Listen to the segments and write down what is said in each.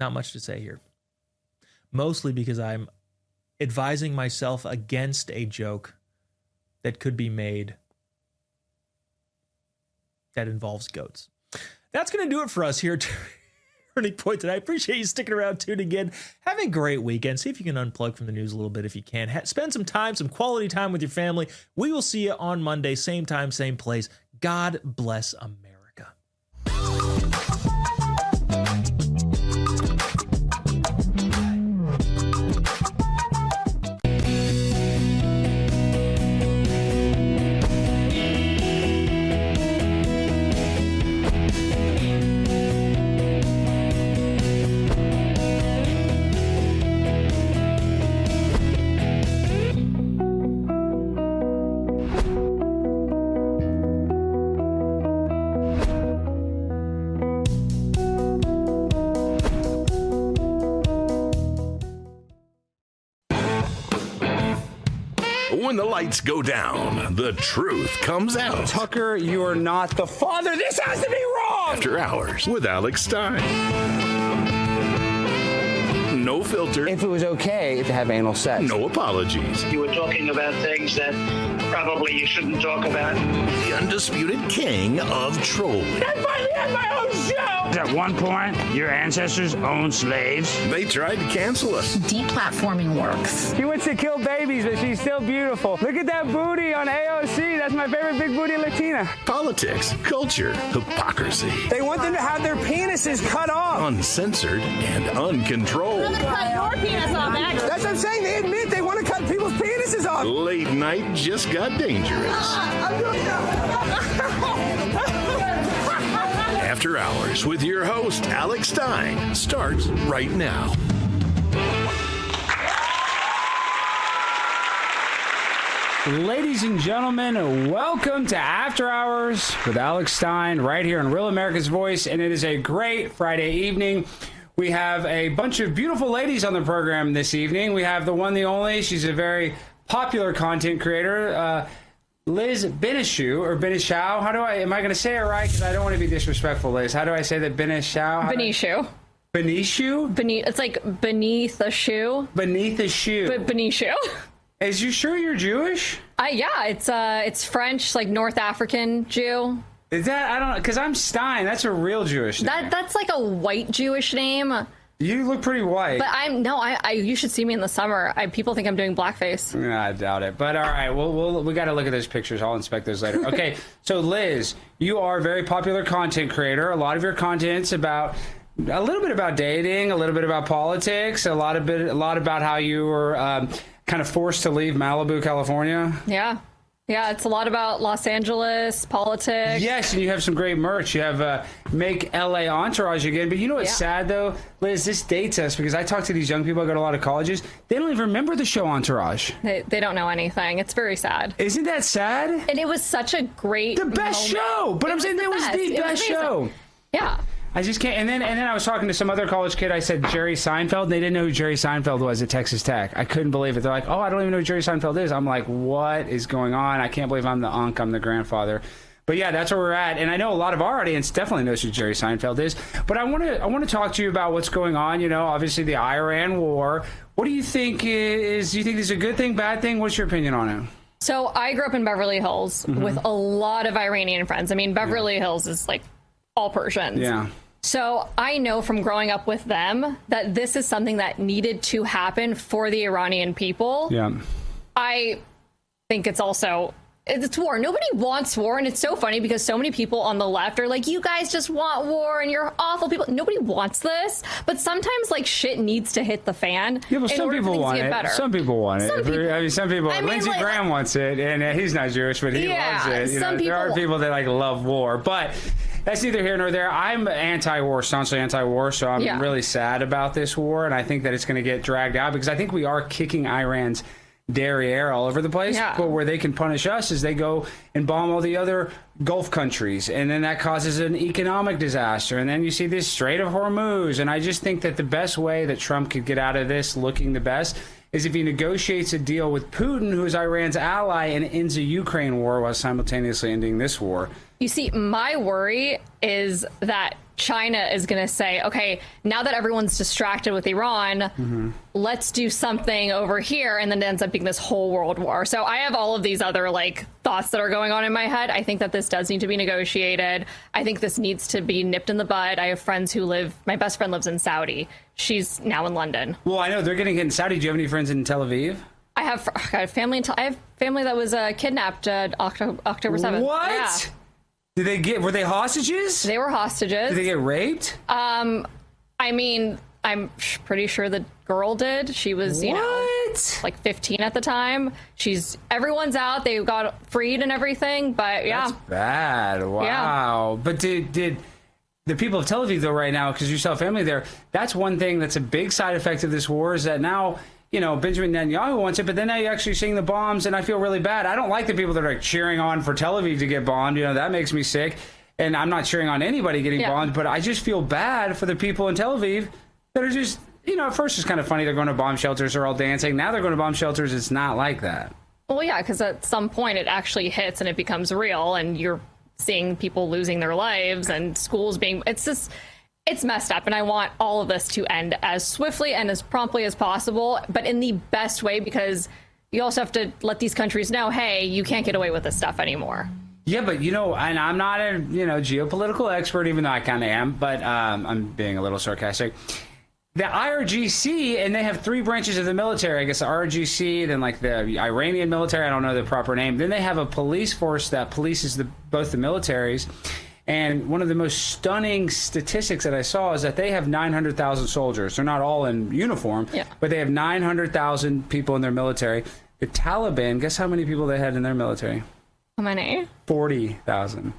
Not much to say here. Mostly because I'm advising myself against a joke that could be made that involves goats. That's going to do it for us here at Turning Point today. I appreciate you sticking around, tuning in. Have a great weekend. See if you can unplug from the news a little bit if you can. Spend some time, some quality time with your family. We will see you on Monday, same time, same place. God bless America. When the lights go down, the truth comes out. Tucker, you are not the father. This has to be wrong! After Hours with Alex Stein. No filter. If it was okay to have anal sex. No apologies. You were talking about things that probably you shouldn't talk about. The undisputed king of trolling. I finally had my own show! At one point, your ancestors owned slaves. They tried to cancel us. Deplatforming works. She wants to kill babies, but she's still beautiful. Look at that booty on AOC. That's my favorite big booty Latina. Politics, culture, hypocrisy. They want them to have their penises cut off. Uncensored and uncontrolled. Cut your penis off, actually. That's what I'm saying. They admit they want to cut people's penises off. Late night just got dangerous. After Hours with your host, Alex Stein, starts right now. Ladies and gentlemen, welcome to After Hours with Alex Stein right here on Real America's Voice, and it is a great Friday evening. We have a bunch of beautiful ladies on the program this evening. We have the one, the only. She's a very popular content creator, Liz Benichou, or Benichou. Am I going to say it right? Because I don't want to be disrespectful, Liz. How do I say that? Benichou? Benichou. Benichou? It's like beneath a shoe. Beneath a shoe. But Benichou. Is you sure you're Jewish? Yeah, it's French, like North African Jew. Is that, I don't know, because I'm Stein. That's a real Jewish name. That's like a white Jewish name. You look pretty white. But you should see me in the summer. People think I'm doing blackface. I doubt it. But all right, we got to look at those pictures. I'll inspect those later. Okay, so Liz, you are a very popular content creator. A lot of your content's about a little bit about dating, a little bit about politics, a lot about how you were kind of forced to leave Malibu, California. Yeah, it's a lot about Los Angeles, politics. Yes, and you have some great merch. You have Make LA Entourage again. But you know what's sad, though? Liz, this dates us because I talk to these young people. I go to a lot of colleges. They don't even remember the show Entourage. They don't know anything. It's very sad. Isn't that sad? And it was such a great The best moment. show! But I'm saying it was the best show. Yeah. I just can't. And then I was talking to some other college kid. I said Jerry Seinfeld. And they didn't know who Jerry Seinfeld was at Texas Tech. I couldn't believe it. They're like, oh, I don't even know who Jerry Seinfeld is. I'm like, what is going on? I can't believe I'm the unc. I'm the grandfather. But yeah, that's where we're at. And I know a lot of our audience definitely knows who Jerry Seinfeld is. But I want to talk to you about what's going on. You know, obviously the Iran war. What do you think is? Do you think this is a good thing, bad thing? What's your opinion on it? So I grew up in Beverly Hills with a lot of Iranian friends. I mean, Beverly Hills is like all Persians. Yeah. So I know from growing up with them that this is something that needed to happen for the Iranian people. Yeah. I think it's war. Nobody wants war. And it's so funny because so many people on the left are like, you guys just want war and you're awful people. Nobody wants this. But sometimes like shit needs to hit the fan. Yeah, but some people want it. Some people want it. Some people, Lindsey Graham wants it, and he's not Jewish, but he loves it. There are people that like love war, but that's neither here nor there. I'm anti-war, staunchly anti-war, so I'm really sad about this war, and I think that it's going to get dragged out because I think we are kicking Iran's derriere all over the place. Yeah. But where they can punish us is they go and bomb all the other Gulf countries, and then that causes an economic disaster, and then you see this Strait of Hormuz, and I just think that the best way that Trump could get out of this looking the best is if he negotiates a deal with Putin, who is Iran's ally, and ends a Ukraine war while simultaneously ending this war. You see, my worry is that China is going to say, okay, now that everyone's distracted with Iran, let's do something over here. And then it ends up being this whole world war. So I have all of these other like thoughts that are going on in my head. I think that this does need to be negotiated. I think this needs to be nipped in the bud. I have friends who my best friend lives in Saudi. She's now in London. Well, I know they're getting hit in Saudi. Do you have any friends in Tel Aviv? I have family. I have family that was kidnapped October 7th. What? Yeah. Were they hostages? They were hostages. Did they get raped? I mean, I'm pretty sure the girl did. She was, like 15 at the time. Everyone's out. They got freed and everything, but yeah. That's bad. Wow. Yeah. But did the people of Tel Aviv, though, right now, because you saw family there, that's one thing that's a big side effect of this war is that now, Benjamin Netanyahu wants it, but then now you're actually seeing the bombs, and I feel really bad. I don't like the people that are like cheering on for Tel Aviv to get bombed. That makes me sick. And I'm not cheering on anybody getting bombed, but I just feel bad for the people in Tel Aviv that are just, at first it's kind of funny. They're going to bomb shelters. They're all dancing. Now they're going to bomb shelters. It's not like that. Well, yeah, because at some point it actually hits and it becomes real, and you're seeing people losing their lives and schools it's messed up, and I want all of this to end as swiftly and as promptly as possible, but in the best way, because you also have to let these countries know, hey, you can't get away with this stuff anymore. Yeah, but, and I'm not a, geopolitical expert, even though I kind of am, but I'm being a little sarcastic. The IRGC, and they have 3 branches of the military, I guess the RGC, then like the Iranian military, I don't know the proper name. Then they have a police force that polices both the militaries. And one of the most stunning statistics that I saw is that they have 900,000 soldiers. They're not all in uniform, but they have 900,000 people in their military. The Taliban, guess how many people they had in their military? How many? 40,000.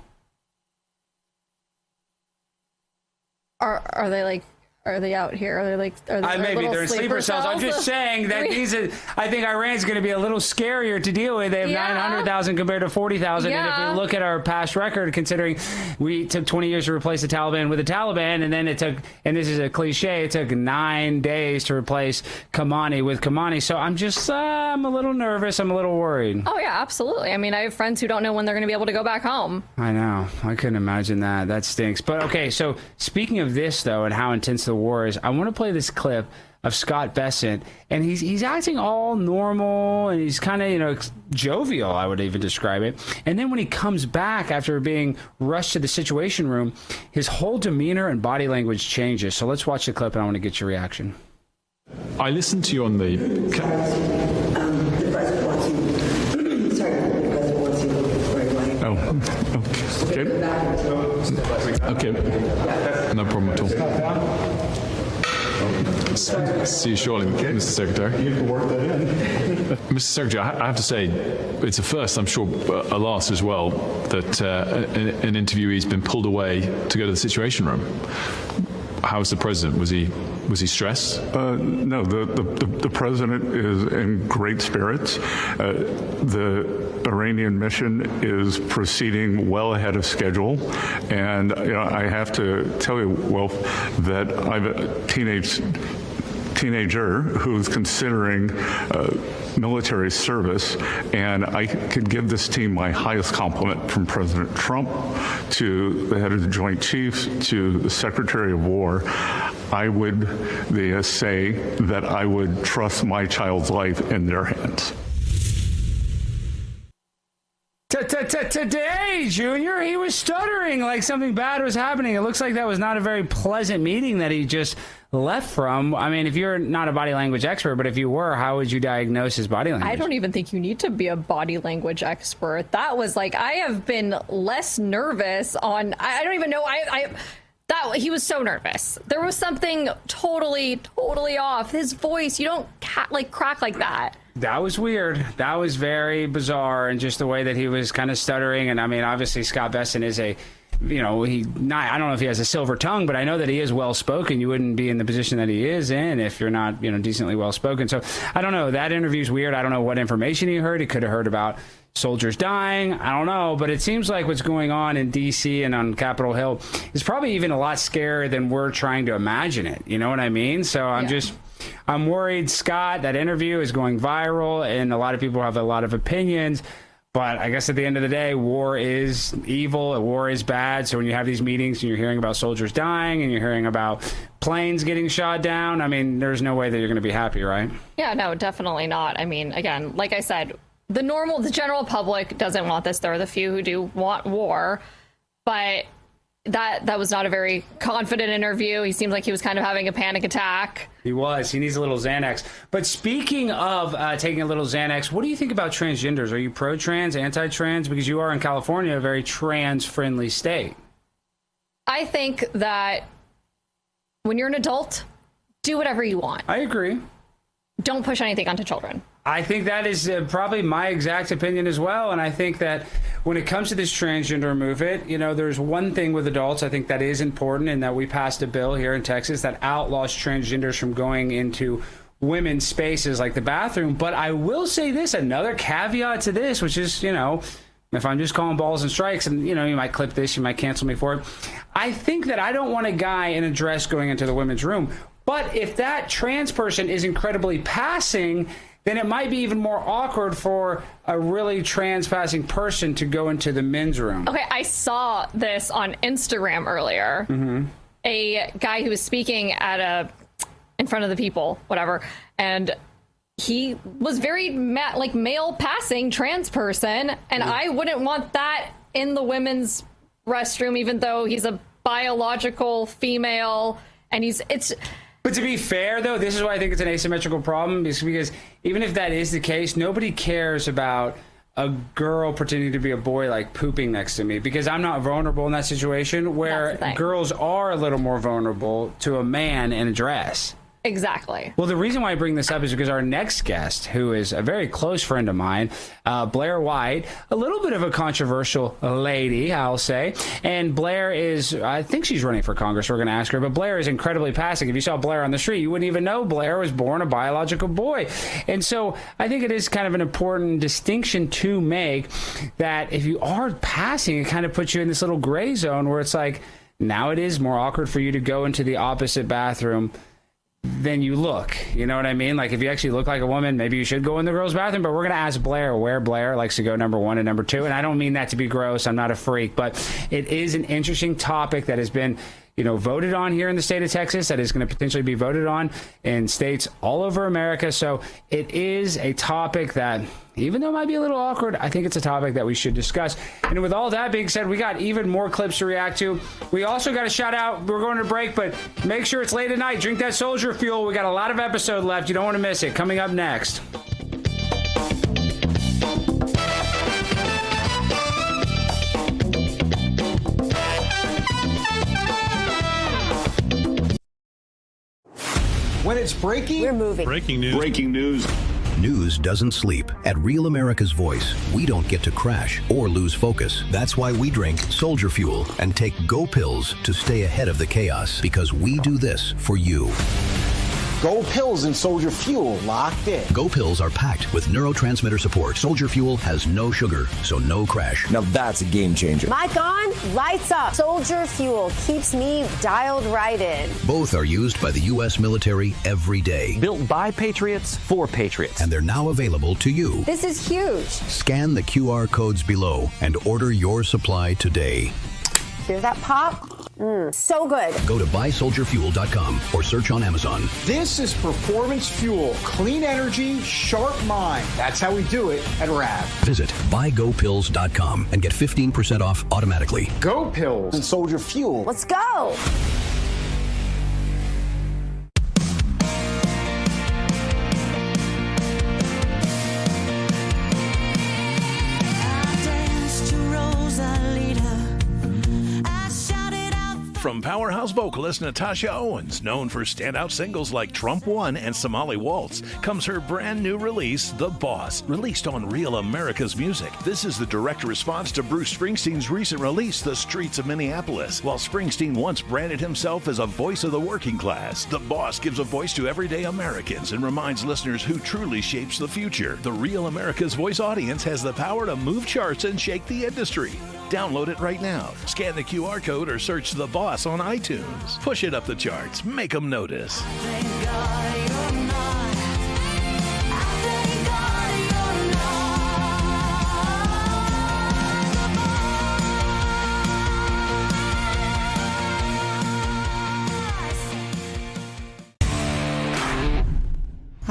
Are they like? Are they out here? Are they maybe they're in sleeper cells. I'm just saying that I think Iran's going to be a little scarier to deal with. They have 900,000 compared to 40,000. And if we look at our past record, considering we took 20 years to replace the Taliban with the Taliban, and then and this is a cliche, it took 9 days to replace Khamenei with Khamenei. So I'm a little nervous. I'm a little worried. Oh, yeah, absolutely. I mean, I have friends who don't know when they're going to be able to go back home. I know. I couldn't imagine that. That stinks. But okay, so speaking of this, though, and how intense the war is, I want to play this clip of Scott Bessent, and he's acting all normal, and he's kind of jovial, I would even describe it. And then when he comes back after being rushed to the Situation Room, his whole demeanor and body language changes. So let's watch the clip, and I want to get your reaction. I listened to you on the president wants you. Sorry, the president wants you right away. Okay. No problem at all. See you shortly, Mr. Secretary. You can work that in. Mr. Secretary, I have to say, it's a first, I'm sure a last as well, that an interviewee's been pulled away to go to the Situation Room. How was the president? Was he stressed? No, the president is in great spirits. The Iranian mission is proceeding well ahead of schedule, and I have to tell you, Wilf, that I have a teenager who's considering military service, and I could give this team my highest compliment, from President Trump to the head of the Joint Chiefs to the Secretary of War. I would say that I would trust my child's life in their hands. Today, Junior, he was stuttering like something bad was happening. It looks like that was not a very pleasant meeting that he just left from. I mean, if you're not a body language expert, but if you were, how would you diagnose his body language? I don't even think you need to be a body language expert. That was like, I have been less nervous on, I don't even know, he was so nervous. There was something totally off. His voice, you don't crack like that. That was weird. That was very bizarre, and just the way that he was kind of stuttering. And I mean, obviously Scott Bessent is I don't know if he has a silver tongue, but I know that he is well spoken. You wouldn't be in the position that he is in if you're not, decently well spoken. So I don't know. That interview's weird. I don't know what information he heard. He could have heard about soldiers dying. I don't know. But it seems like what's going on in D.C. and on Capitol Hill is probably even a lot scarier than we're trying to imagine it. You know what I mean? So I'm worried, Scott. That interview is going viral, and a lot of people have a lot of opinions. But I guess at the end of the day, war is evil. War is bad. So when you have these meetings and you're hearing about soldiers dying and you're hearing about planes getting shot down, I mean, there's no way that you're going to be happy, right? Yeah, no, definitely not. I mean, again, like I said, the general public doesn't want this. There are the few who do want war, but that was not a very confident interview. He seemed like he was kind of having a panic attack. He was. He needs a little Xanax. But speaking of taking a little Xanax, what do you think about transgenders? Are you pro-trans, anti-trans? Because you are in California, a very trans-friendly state. I think that when you're an adult, do whatever you want. I agree. Don't push anything onto children. I think that is probably my exact opinion as well. And I think that when it comes to this transgender movement, you know, there's one thing with adults I think that is important, and that we passed a bill here in Texas that outlaws transgenders from going into women's spaces like the bathroom. But I will say this, another caveat to this, which is, you know, if I'm just calling balls and strikes, and, you know, you might clip this, you might cancel me for it. I think that I don't want a guy in a dress going into the women's room. But if that trans person is incredibly passing, then it might be even more awkward for a really trans-passing person to go into the men's room. Okay, I saw this on Instagram earlier. Mm-hmm. A guy who was speaking in front of the people, whatever, and he was very male-passing trans person, and I wouldn't want that in the women's restroom, even though he's a biological female, and But to be fair, though, this is why I think it's an asymmetrical problem, is because even if that is the case, nobody cares about a girl pretending to be a boy, like pooping next to me, because I'm not vulnerable in that situation, where girls are a little more vulnerable to a man in a dress. Exactly. Well, the reason why I bring this up is because our next guest, who is a very close friend of mine, Blair White, a little bit of a controversial lady, I'll say. And Blair is, I think she's running for Congress. We're going to ask her. But Blair is incredibly passing. If you saw Blair on the street, you wouldn't even know Blair was born a biological boy. And so I think it is kind of an important distinction to make, that if you are passing, it kind of puts you in this little gray zone where it's like, now it is more awkward for you to go into the opposite bathroom than you look. You know what I mean? Like, if you actually look like a woman, maybe you should go in the girls' bathroom. But we're going to ask Blair where Blair likes to go, number one and number two. And I don't mean that to be gross. I'm not a freak. But it is an interesting topic that has been, you know, voted on here in the state of Texas, that is going to potentially be voted on in states all over America. So it is a topic that, even though it might be a little awkward, I think it's a topic that we should discuss. And with all that being said, we got even more clips to react to. We also got a shout out. We're going to break, but make sure it's late at night. Drink that Soldier Fuel. We got a lot of episode left. You don't want to miss it. Coming up next. When it's breaking, we're moving. Breaking news. Breaking news. News doesn't sleep. At Real America's Voice, we don't get to crash or lose focus. That's why we drink Soldier Fuel and take Go Pills to stay ahead of the chaos, because we do this for you. Go Pills and Soldier Fuel locked in. Go Pills are packed with neurotransmitter support. Soldier Fuel has no sugar, so no crash. Now that's a game changer. Mic on, lights up. Soldier Fuel keeps me dialed right in. Both are used by the U.S. military every day. Built by Patriots for Patriots. And they're now available to you. This is huge. Scan the QR codes below and order your supply today. Hear that pop? So good. Go to buysoldierfuel.com or search on Amazon. This is performance fuel. Clean energy, sharp mind. That's how we do it at RAV. Visit buygopills.com and get 15% off automatically. Go Pills and Soldier Fuel. Let's go. From powerhouse vocalist Natasha Owens, known for standout singles like Trump One and Somali Waltz, comes her brand new release, The Boss, released on Real America's Music. This is the direct response to Bruce Springsteen's recent release, The Streets of Minneapolis. While Springsteen once branded himself as a voice of the working class, The Boss gives a voice to everyday Americans and reminds listeners who truly shapes the future. The Real America's Voice audience has the power to move charts and shake the industry. Download it right now. Scan the QR code or search The Boss on iTunes. Push it up the charts. Make them notice.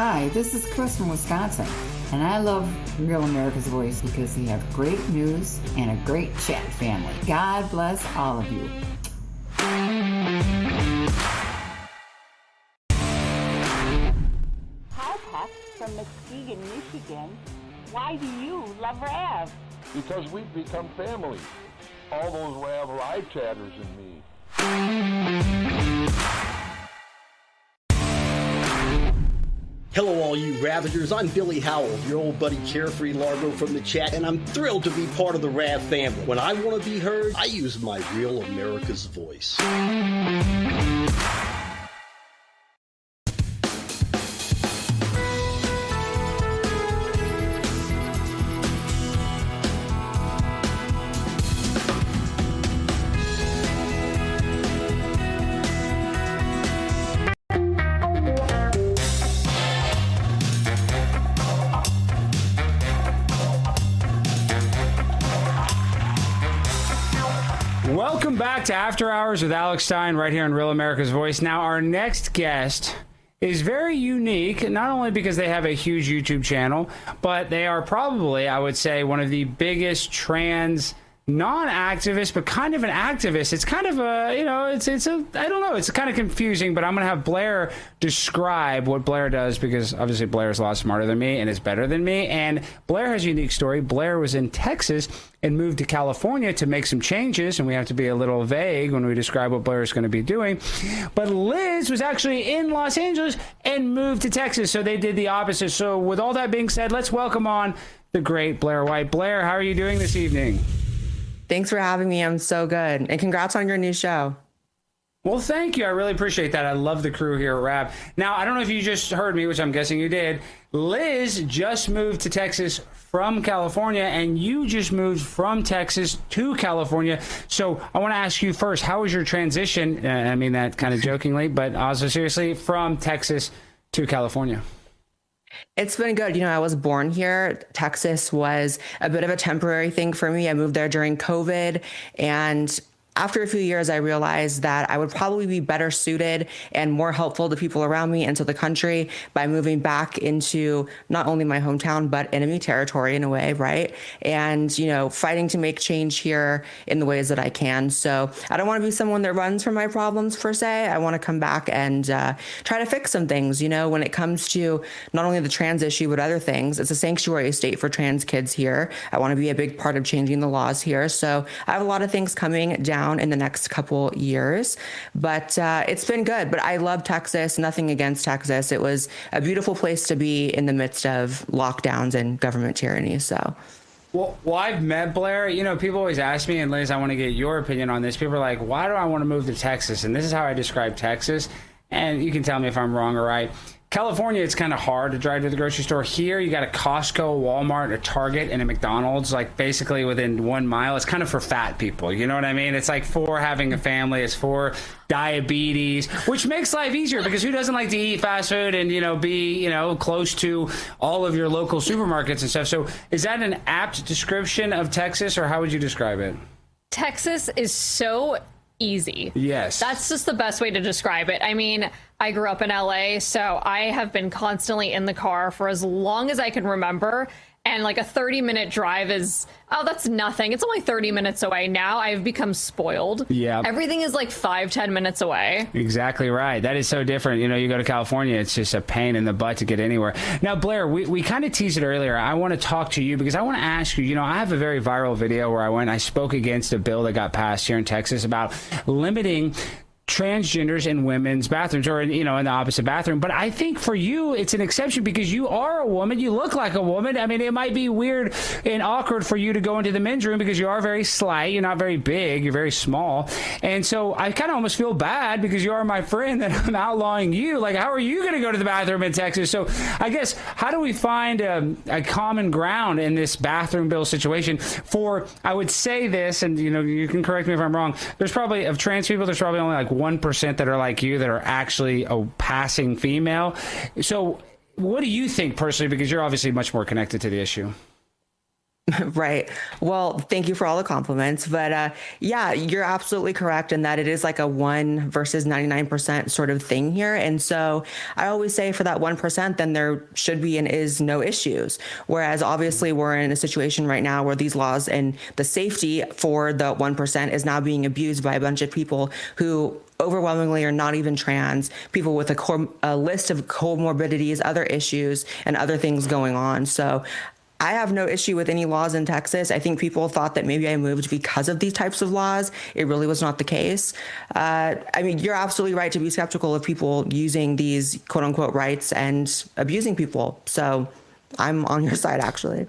Hi, this is Chris from Wisconsin, and I love Real America's Voice because we have great news and a great chat family. God bless all of you. Hi, Pat from Muskegon, Michigan. Why do you love Rav? Because we've become family. All those Rav live chatters and me. Hello, all you Ravagers. I'm Billy Howell, your old buddy Carefree Largo from the chat, and I'm thrilled to be part of the Rav family. When I want to be heard, I use my Real America's Voice. Welcome back to After Hours with Alex Stein right here on Real America's Voice. Now, our next guest is very unique, not only because they have a huge YouTube channel, but they are probably, I would say, one of the biggest trans non-activist, but kind of an activist. It's kind of a, you know, it's a, I don't know, it's kind of confusing, but I'm going to have Blair describe what Blair does, because obviously Blair is a lot smarter than me and is better than me. And Blair has a unique story. Blair was in Texas and moved to California to make some changes, and we have to be a little vague when we describe what Blair is going to be doing. But Liz was actually in Los Angeles and moved to Texas, so they did the opposite. So with all that being said, let's welcome on the great Blair White. Blair, how are you doing this evening? Thanks for having me. I'm so good. And congrats on your new show. Well, thank you. I really appreciate that. I love the crew here at Rap. Now, I don't know if you just heard me, which I'm guessing you did. Liz just moved to Texas from California, and you just moved from Texas to California. So I want to ask you first, how was your transition? I mean that kind of jokingly, but also seriously, from Texas to California? It's been good. You know, I was born here. Texas was a bit of a temporary thing for me. I moved there during COVID, and after a few years, I realized that I would probably be better suited and more helpful to people around me and to the country by moving back into not only my hometown, but enemy territory in a way, right? And, you know, fighting to make change here in the ways that I can. So I don't want to be someone that runs from my problems per se. I want to come back and try to fix some things. You know, when it comes to not only the trans issue, but other things, it's a sanctuary state for trans kids here. I want to be a big part of changing the laws here. So I have a lot of things coming down in the next couple years, but it's been good. But I love Texas, nothing against Texas. It was a beautiful place to be in the midst of lockdowns and government tyranny. So. Well, I've met Blair. You know, people always ask me, and Liz, I want to get your opinion on this. People are like, why do I want to move to Texas? And this is how I describe Texas. And you can tell me if I'm wrong or right. California, it's kind of hard to drive to the grocery store. Here, you got a Costco, a Walmart, a Target, and a McDonald's, like basically within 1 mile. It's kind of for fat people. You know what I mean? It's like for having a family. It's for diabetes, which makes life easier because who doesn't like to eat fast food and, you know, be, you know, close to all of your local supermarkets and stuff. So is that an apt description of Texas, or how would you describe it? Texas is so easy. Yes. That's just the best way to describe it. I mean, I grew up in LA, so I have been constantly in the car for as long as I can remember. And like a 30-minute drive is, oh, that's nothing. It's only 30 minutes away. Now I've become spoiled. Yeah. Everything is like 5-10 minutes away. Exactly right. That is so different. You know, you go to California, it's just a pain in the butt to get anywhere. Now, Blair, we kind of teased it earlier. I want to talk to you because I want to ask you, you know, I have a very viral video where I spoke against a bill that got passed here in Texas about limiting transgenders in women's bathrooms, or, you know, in the opposite bathroom. But I think for you, it's an exception because you are a woman. You look like a woman. I mean, it might be weird and awkward for you to go into the men's room because you are very slight. You're not very big. You're very small. And so I kind of almost feel bad because you are my friend that I'm outlawing you. Like, how are you going to go to the bathroom in Texas? So I guess, how do we find a common ground in this bathroom bill situation for, I would say this, and, you know, you can correct me if I'm wrong, there's probably, of trans people, there's probably only like 1% that are like you, that are actually a passing female. So what do you think personally, because you're obviously much more connected to the issue? Right. Well, thank you for all the compliments. But yeah, you're absolutely correct in that it is like a 1 versus 99% sort of thing here. And so I always say for that 1%, then there should be and is no issues. Whereas obviously we're in a situation right now where these laws and the safety for the 1% is now being abused by a bunch of people who overwhelmingly are not even trans, people with a list of comorbidities, other issues, and other things going on. So I have no issue with any laws in Texas. I think people thought that maybe I moved because of these types of laws. It really was not the case. I mean, you're absolutely right to be skeptical of people using these quote unquote rights and abusing people. So I'm on your side, actually.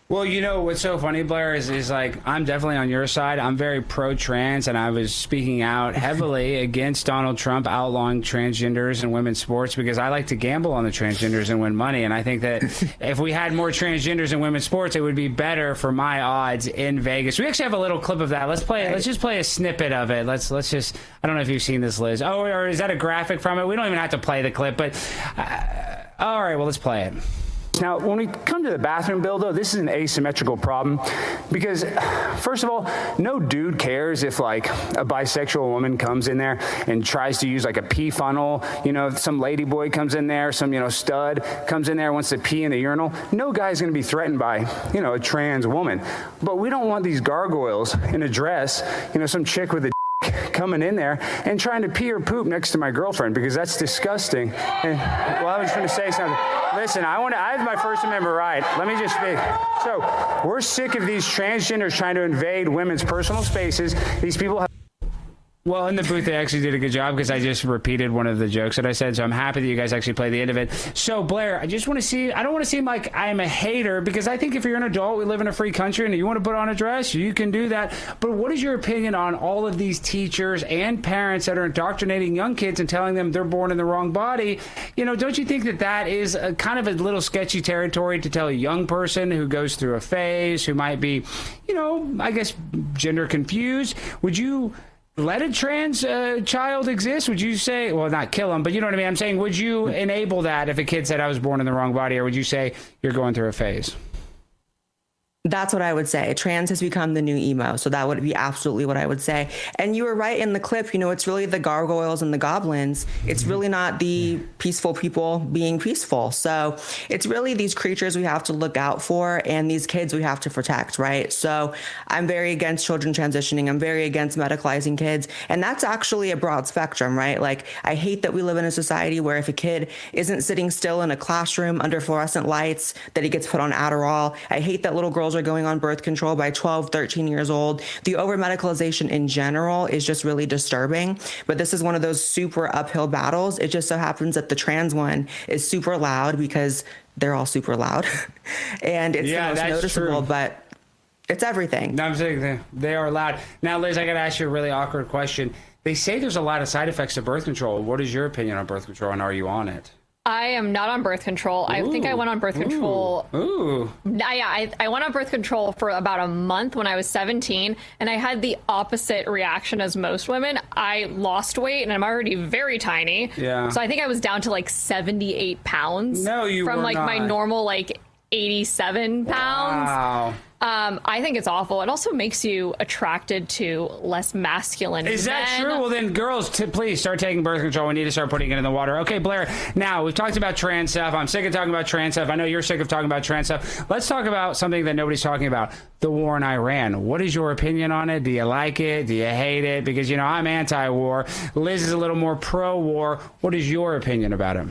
Well, you know, what's so funny, Blair, is like, I'm definitely on your side. I'm very pro-trans, and I was speaking out heavily against Donald Trump outlawing transgenders in women's sports because I like to gamble on the transgenders and win money. And I think that if we had more transgenders in women's sports, it would be better for my odds in Vegas. We actually have a little clip of that. Let's just play a snippet of it. Let's just, I don't know if you've seen this, Liz. Oh, or is that a graphic from it? We don't even have to play the clip, but all right, well, let's play it. Now, when we come to the bathroom bill, though, this is an asymmetrical problem because, first of all, no dude cares if, like, a bisexual woman comes in there and tries to use, like, a pee funnel. You know, if some ladyboy comes in there, some, stud comes in there, wants to pee in the urinal. No guy's going to be threatened by, a trans woman. But we don't want these gargoyles in a dress, some chick with a coming in there and trying to pee or poop next to my girlfriend because that's disgusting. And, well, I was going to say something. Listen, I have my First Amendment right. Let me just speak. So we're sick of these transgenders trying to invade women's personal spaces. These people have... Well, in the booth, they actually did a good job because I just repeated one of the jokes that I said. So I'm happy that you guys actually played the end of it. So, Blair, I just want to see, I don't want to seem like I'm a hater because I think if you're an adult, we live in a free country and you want to put on a dress, you can do that. But what is your opinion on all of these teachers and parents that are indoctrinating young kids and telling them they're born in the wrong body? Don't you think that that is a kind of a little sketchy territory to tell a young person who goes through a phase, who might be, I guess, gender confused? Would you let a trans child exist? Would you say, well, not kill him, but you know what I mean? I'm saying, would you enable that if a kid said I was born in the wrong body, or would you say you're going through a phase? That's what I would say. Trans has become the new emo. So that would be absolutely what I would say. And you were right in the clip, it's really the gargoyles and the goblins. It's really not the peaceful people being peaceful. So it's really these creatures we have to look out for and these kids we have to protect, right? So I'm very against children transitioning. I'm very against medicalizing kids. And that's actually a broad spectrum, right? Like, I hate that we live in a society where if a kid isn't sitting still in a classroom under fluorescent lights, that he gets put on Adderall. I hate that little girls are going on birth control by 12, 13 years old. The over-medicalization in general is just really disturbing. But this is one of those super uphill battles. It just so happens that the trans one is super loud because they're all super loud. And it's the most noticeable, true. But it's everything. No, I'm saying they are loud. Now, Liz, I got to ask you a really awkward question. They say there's a lot of side effects to birth control. What is your opinion on birth control, and are you on it? I am not on birth control. I think I went on birth control. I went on birth control for about a month when I was 17, and I had the opposite reaction as most women. I lost weight, and I'm already very tiny. Yeah. So I think I was down to like 78 pounds. No, you from were like not. My normal like 87 pounds. Wow. I think it's awful. It also makes you attracted to less masculine men. Is that true? Well, then, girls, please start taking birth control. We need to start putting it in the water. Okay, Blair, now we've talked about trans stuff. I'm sick of talking about trans stuff. I know you're sick of talking about trans stuff. Let's talk about something that nobody's talking about, the war in Iran. What is your opinion on it? Do you like it? Do you hate it? Because, I'm anti-war. Liz is a little more pro-war. What is your opinion about it?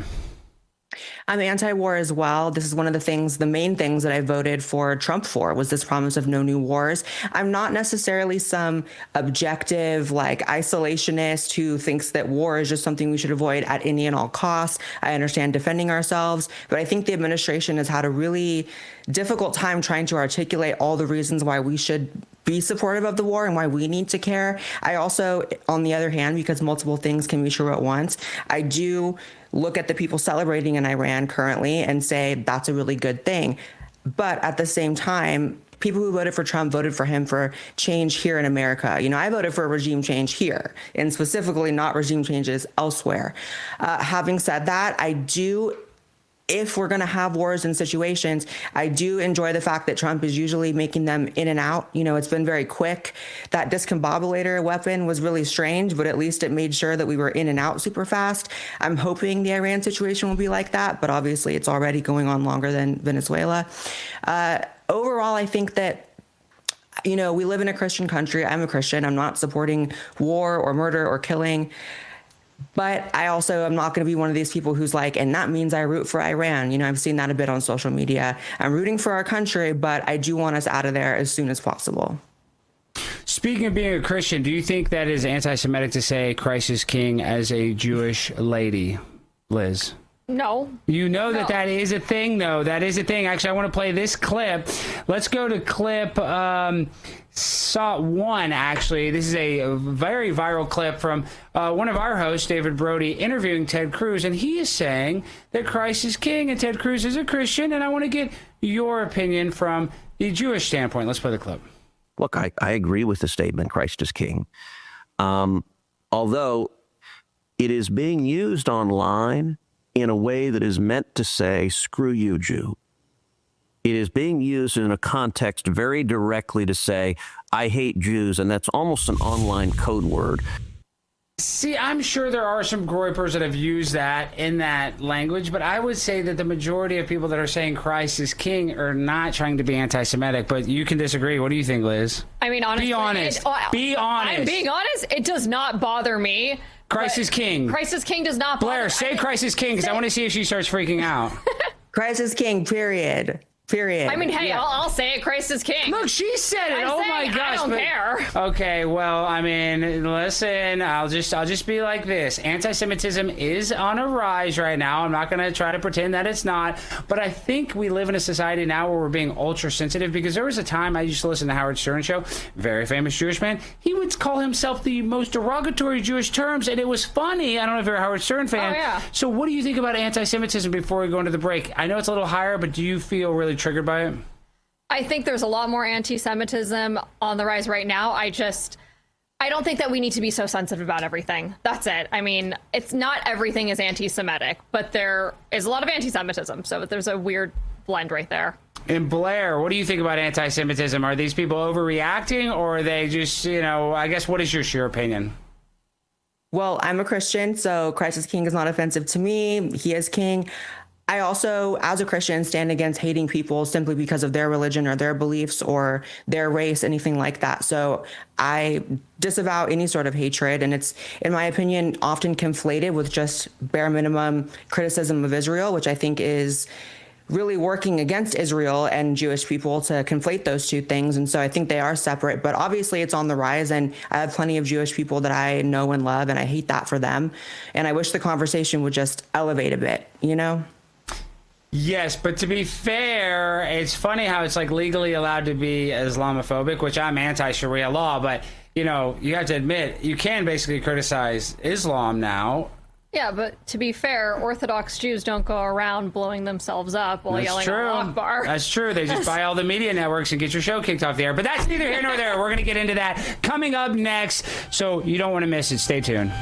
I'm anti-war as well. This is one of the main things that I voted for Trump for, was this promise of no new wars. I'm not necessarily some objective, isolationist who thinks that war is just something we should avoid at any and all costs. I understand defending ourselves, but I think the administration has had a really difficult time trying to articulate all the reasons why we should be supportive of the war and why we need to care. I also, on the other hand, because multiple things can be true at once, I do look at the people celebrating in Iran currently and say that's a really good thing. But at the same time, people who voted for Trump voted for him for change here in America. I voted for regime change here, and specifically not regime changes elsewhere. Having said that, I do if we're going to have wars and situations, I do enjoy the fact that Trump is usually making them in and out. You know, it's been very quick. That discombobulator weapon was really strange, but at least it made sure that we were in and out super fast. I'm hoping the Iran situation will be like that, but obviously it's already going on longer than Venezuela. Overall, I think that, you know, we live in a Christian country. I'm a Christian. I'm not supporting war or murder or killing. But I also am not going to be one of these people who's like, and that means I root for Iran. You know, I've seen that a bit on social media. I'm rooting for our country, but I do want us out of there as soon as possible. Speaking of being a Christian, do you think that is anti-Semitic to say Christ is king as a Jewish lady, Liz? No. You know that is a thing, though. That is a thing. Actually, I want to play this clip. Let's go to clip 1, actually. This is a very viral clip from one of our hosts, David Brody, interviewing Ted Cruz, and he is saying that Christ is king and Ted Cruz is a Christian, and I want to get your opinion from the Jewish standpoint. Let's play the clip. Look, I agree with the statement, Christ is king. Although it is being used online in a way that is meant to say, screw you, Jew. It is being used in a context very directly to say, I hate Jews, and that's almost an online code word. See, I'm sure there are some groypers that have used that in that language, but I would say that the majority of people that are saying Christ is king are not trying to be anti-Semitic, but you can disagree. What do you think, Liz? I mean, honestly. Be honest. Be honest. I'm being honest. It does not bother me. Christ is king. Christ is king does not bother. Blair, say Christ is king, because I want to see if she starts freaking out. Christ is king, period. I mean, hey, I'll say it. Christ is king. Look, she said it. Oh my gosh! I don't care. Okay, well, I mean, listen. I'll just be like this. Anti-Semitism is on a rise right now. I'm not going to try to pretend that it's not. But I think we live in a society now where we're being ultra sensitive. Because there was a time I used to listen to Howard Stern show, very famous Jewish man. He would call himself the most derogatory Jewish terms, and it was funny. I don't know if you're a Howard Stern fan. Oh, yeah. So, what do you think about anti-Semitism before we go into the break? I know it's a little higher, but do you feel really triggered by it? I think there's a lot more anti-Semitism on the rise right now. I don't think that we need to be so sensitive about everything. That's it. I mean, it's not everything is anti-Semitic, but there is a lot of anti-Semitism. So there's a weird blend right there. And Blair, what do you think about anti-Semitism? Are these people overreacting, or are they just, you know, I guess, what is your opinion? Well, I'm a Christian, so Christ is king is not offensive to me. He is king. I also, as a Christian, stand against hating people simply because of their religion or their beliefs or their race, anything like that. So I disavow any sort of hatred. And it's, in my opinion, often conflated with just bare minimum criticism of Israel, which I think is really working against Israel and Jewish people to conflate those two things. And so I think they are separate, but obviously it's on the rise. And I have plenty of Jewish people that I know and love, and I hate that for them. And I wish the conversation would just elevate a bit, you know? Yes, but to be fair, it's funny how it's like legally allowed to be Islamophobic, which I'm anti-Sharia law, but, you know, you have to admit, you can basically criticize Islam now. Yeah, but to be fair, Orthodox Jews don't go around blowing themselves up while yelling Allahu Akbar. That's true. They just buy all the media networks and get your show kicked off the air. But that's neither here nor there. We're going to get into that coming up next, so you don't want to miss it. Stay tuned.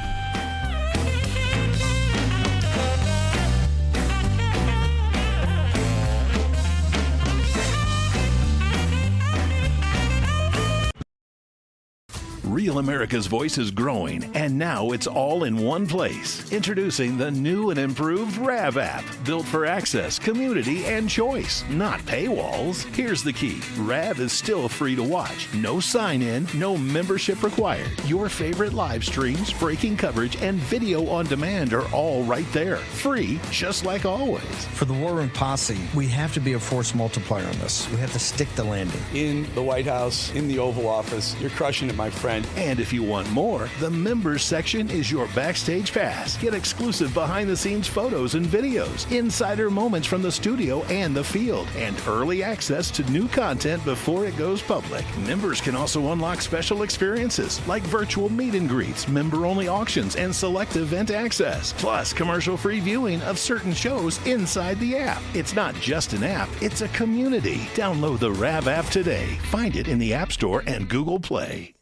Real America's Voice is growing, and now it's all in one place. Introducing the new and improved RAV app, built for access, community, and choice, not paywalls. Here's the key. RAV is still free to watch. No sign-in, no membership required. Your favorite live streams, breaking coverage, and video on demand are all right there. Free, just like always. For the War Room Posse, we have to be a force multiplier on this. We have to stick the landing. In the White House, in the Oval Office, you're crushing it, my friend. And if you want more, the members section is your backstage pass. Get exclusive behind-the-scenes photos and videos, insider moments from the studio and the field, and early access to new content before it goes public. Members can also unlock special experiences like virtual meet and greets, member-only auctions, and select event access. Plus, commercial-free viewing of certain shows inside the app. It's not just an app, it's a community. Download the RAV app today. Find it in the App Store and Google Play.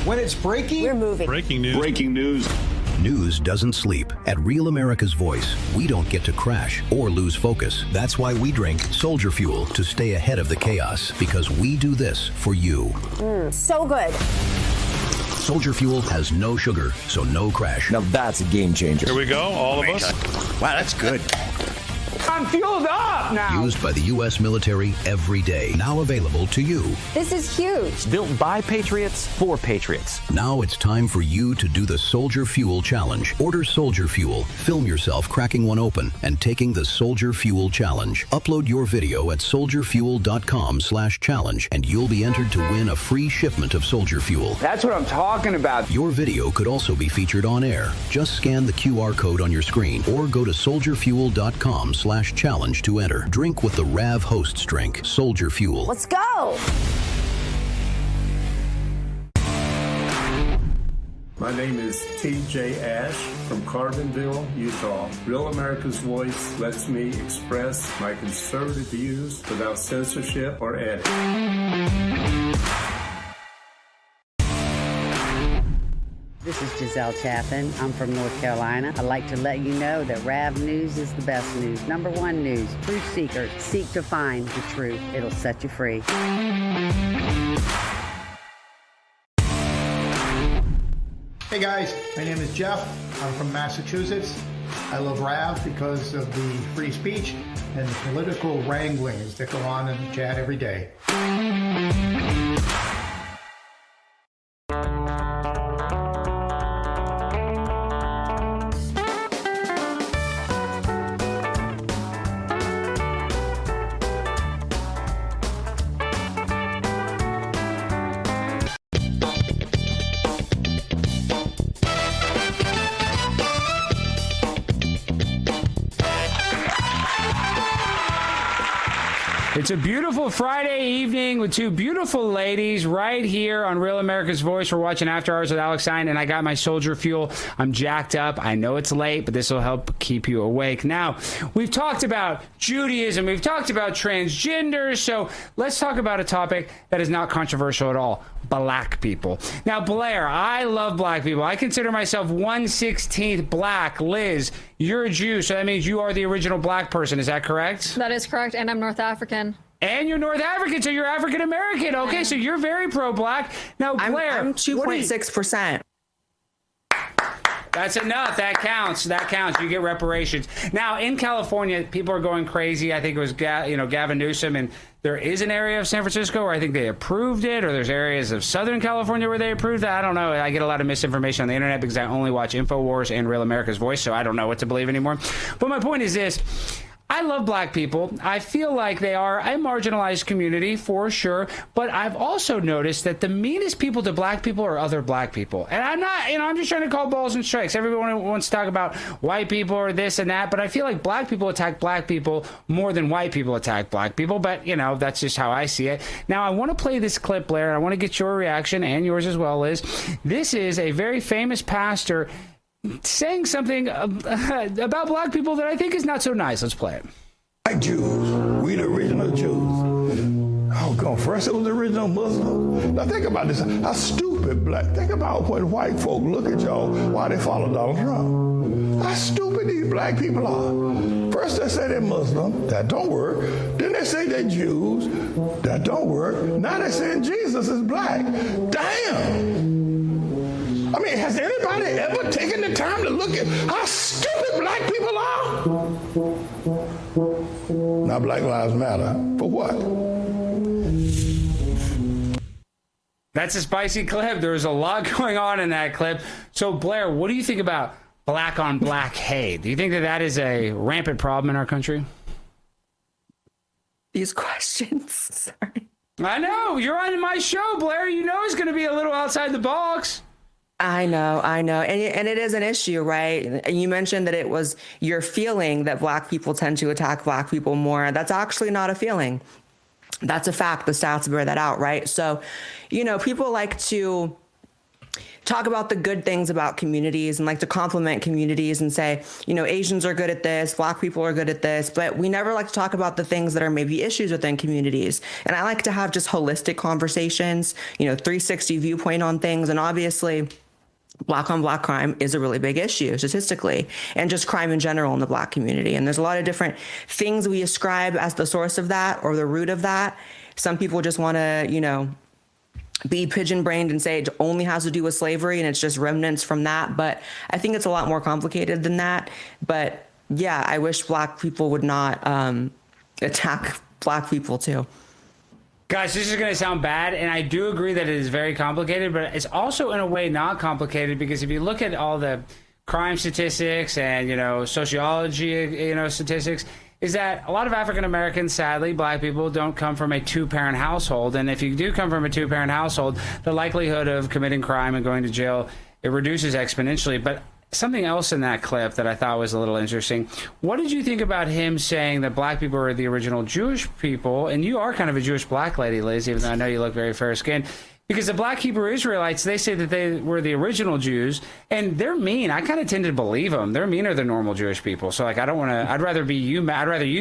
When it's breaking, we're moving. Breaking news. Breaking news. News doesn't sleep. At Real America's Voice, we don't get to crash or lose focus. That's why we drink Soldier Fuel to stay ahead of the chaos, because we do this for you. So good. Soldier Fuel has no sugar, so no crash. Now that's a game changer. Here we go, all of us. Wow, that's good. I'm fueled up now. Used by the U.S. military every day. Now available to you. This is huge. Built by Patriots for Patriots. Now it's time for you to do the Soldier Fuel Challenge. Order Soldier Fuel, film yourself cracking one open, and taking the Soldier Fuel Challenge. Upload your video at soldierfuel.com/challenge, and you'll be entered to win a free shipment of Soldier Fuel. That's what I'm talking about. Your video could also be featured on air. Just scan the QR code on your screen or go to soldierfuel.com/challenge to enter. Drink with the RAV hosts drink, Soldier Fuel. Let's go. My name is TJ Ash from Carbonville, Utah. Real America's Voice lets me express my conservative views without censorship or edit. This is Giselle Chaffin. I'm from North Carolina. I'd like to let you know that RAV News is the best news. #1 news. Truth seekers seek to find the truth. It'll set you free. Hey guys, my name is Jeff. I'm from Massachusetts. I love RAV because of the free speech and the political wranglings that go on in the chat every day. It's a beautiful Friday evening with two beautiful ladies right here on Real America's Voice. We're watching After Hours with Alex Stein, and I got my Soldier Fuel. I'm jacked up. I know it's late, but this will help keep you awake. Now, we've talked about Judaism. We've talked about transgender. So let's talk about a topic that is not controversial at all. Black people. Now, Blair, I love black people. I consider myself 1/16 black. Liz, you're a Jew, so that means you are the original black person. Is that correct? That is correct, and I'm North African. And you're North African, so you're African American. Okay, so you're very pro-black. Now, Blair, I'm 2.6%. That's enough. That counts. That counts. You get reparations. Now, in California, people are going crazy. I think it was Gavin Newsom, and there is an area of San Francisco where I think they approved it, or there's areas of Southern California where they approved that. I don't know. I get a lot of misinformation on the internet because I only watch InfoWars and Real America's Voice, so I don't know what to believe anymore. But my point is this. I love black people. I feel like they are a marginalized community for sure, but I've also noticed that the meanest people to black people are other black people. And I'm not, I'm just trying to call balls and strikes. Everyone wants to talk about white people or this and that, but I feel like black people attack black people more than white people attack black people, but that's just how I see it. Now, I want to play this clip, Blair, and I want to get your reaction and yours as well, Liz. This is a very famous pastor saying something about black people that I think is not so nice. Let's play it. Black Jews, we the original Jews. Oh, God, first it was the original Muslim. Now think about this. How stupid black. Think about when white folk look at y'all while they follow Donald Trump. How stupid these black people are. First they say they're Muslim. That don't work. Then they say they're Jews. That don't work. Now they're saying Jesus is black. Damn. I mean, has anybody ever taken the time to look at how stupid black people are? Now, Black Lives Matter. For what? That's a spicy clip. There was a lot going on in that clip. So, Blair, what do you think about black on black hate? Do you think that that is a rampant problem in our country? These questions. Sorry. I know. You're on my show, Blair. You know it's going to be a little outside the box. I know. And it is an issue, right? And you mentioned that it was your feeling that black people tend to attack black people more. That's actually not a feeling. That's a fact. The stats bear that out, right? So, people like to talk about the good things about communities and like to compliment communities and say, Asians are good at this, black people are good at this, but we never like to talk about the things that are maybe issues within communities. And I like to have just holistic conversations, 360 viewpoint on things. And obviously, Black on black crime is a really big issue statistically, and just crime in general in the Black community. And there's a lot of different things we ascribe as the source of that or the root of that. Some people just want to, be pigeon-brained and say it only has to do with slavery and it's just remnants from that. But I think it's a lot more complicated than that. But yeah, I wish Black people would not attack Black people too. Guys, this is going to sound bad, and I do agree that it is very complicated, but it's also in a way not complicated, because if you look at all the crime statistics and, sociology, statistics, is that a lot of African Americans, sadly, Black people, don't come from a two-parent household. And if you do come from a two-parent household, the likelihood of committing crime and going to jail, it reduces exponentially. But something else in that clip that I thought was a little interesting. What did you think about him saying that Black people are the original Jewish people? And you are kind of a Jewish Black lady, Liz, even though I know you look very fair-skinned. Because the Black Hebrew Israelites, they say that they were the original Jews, and they're mean. I kind of tend to believe them. They're meaner than normal Jewish people. So, I don't want to. I'd rather you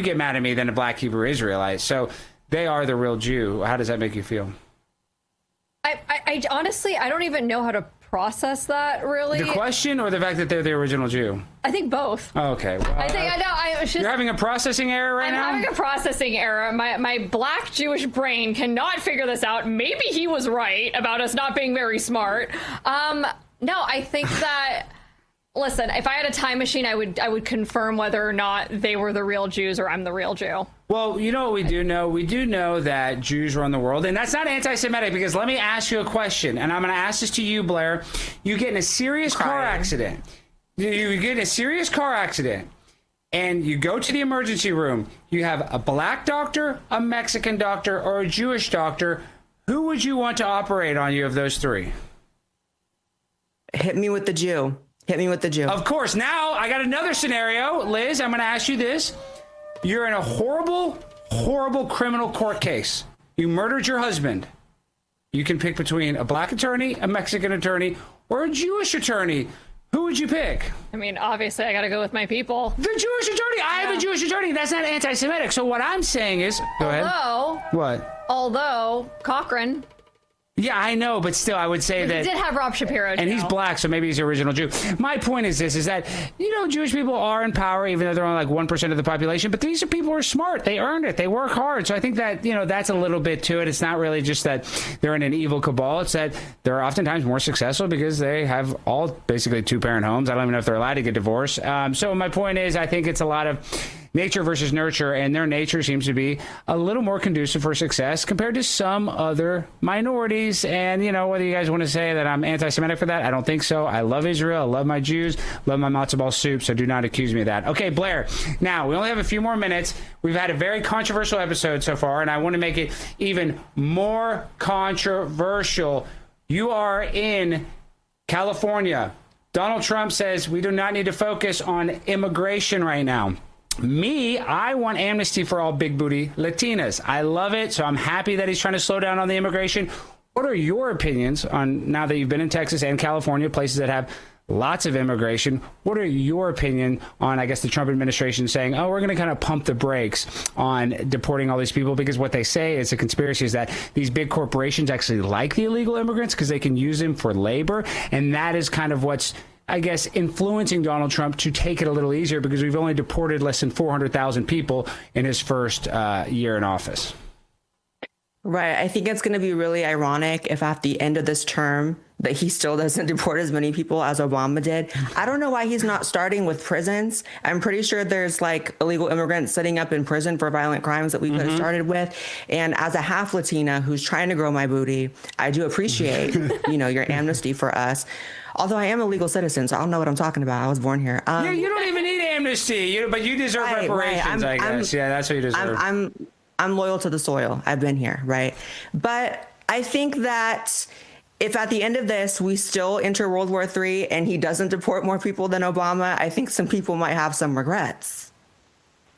get mad at me than a Black Hebrew Israelite. So, they are the real Jew. How does that make you feel? I honestly, I don't even know how to process that, really. The question, or the fact that they're the original Jew? I think both. Okay. Well, you're having a processing error right now? I'm having a processing error. My Black Jewish brain cannot figure this out. Maybe he was right about us not being very smart. No, I think that... Listen, if I had a time machine, I would confirm whether or not they were the real Jews or I'm the real Jew. Well, you know what we do know? We do know that Jews run the world, and that's not anti-Semitic, because let me ask you a question, and I'm going to ask this to you, Blair. You get in a serious car accident. You get in a serious car accident, and you go to the emergency room. You have a Black doctor, a Mexican doctor, or a Jewish doctor. Who would you want to operate on you of those three? Hit me with the Jew. Hit me with the Jew. Of course. Now, I got another scenario. Liz, I'm going to ask you this. You're in a horrible, horrible criminal court case. You murdered your husband. You can pick between a Black attorney, a Mexican attorney, or a Jewish attorney. Who would you pick? I mean, obviously, I got to go with my people. The Jewish attorney. I have a Jewish attorney. That's not anti-Semitic. So what I'm saying is... Go ahead. What? Although, Cochran... Yeah, I know, but still, I would say that... He did have Rob Shapiro, and he's Black, so maybe he's the original Jew. My point is this, is that, Jewish people are in power, even though they're only like 1% of the population, but these are people who are smart. They earned it. They work hard. So I think that, that's a little bit to it. It's not really just that they're in an evil cabal. It's that they're oftentimes more successful because they have all basically two-parent homes. I don't even know if they're allowed to get divorced. So my point is, I think it's a lot of nature versus nurture, and their nature seems to be a little more conducive for success compared to some other minorities. And, whether you guys want to say that I'm anti-Semitic for that, I don't think so. I love Israel. I love my Jews. Love my matzo ball soup, so do not accuse me of that. Okay, Blair. Now, we only have a few more minutes. We've had a very controversial episode so far, and I want to make it even more controversial. You are in California. Donald Trump says we do not need to focus on immigration right now. I want amnesty for all big booty Latinas. I love it. So I'm happy that he's trying to slow down on the immigration. What are your opinions on, now that you've been in Texas and California, places that have lots of immigration, what are your opinion on, I guess, the Trump administration saying, we're going to kind of pump the brakes on deporting all these people? Because what they say is a conspiracy is that these big corporations actually like the illegal immigrants because they can use them for labor. And that is kind of what's, I guess, influencing Donald Trump to take it a little easier, because we've only deported less than 400,000 people in his first year in office. Right. I think it's going to be really ironic if at the end of this term that he still doesn't deport as many people as Obama did. I don't know why he's not starting with prisons. I'm pretty sure there's like illegal immigrants sitting up in prison for violent crimes that we could have started with. And as a half Latina who's trying to grow my booty, I do appreciate, your amnesty for us. Although I am a legal citizen, so I don't know what I'm talking about. I was born here. Yeah, you don't even need amnesty, but you deserve reparations, I guess. Yeah, that's what you deserve. I'm loyal to the soil. I've been here, right? But I think that if at the end of this, we still enter World War III and he doesn't deport more people than Obama, I think some people might have some regrets.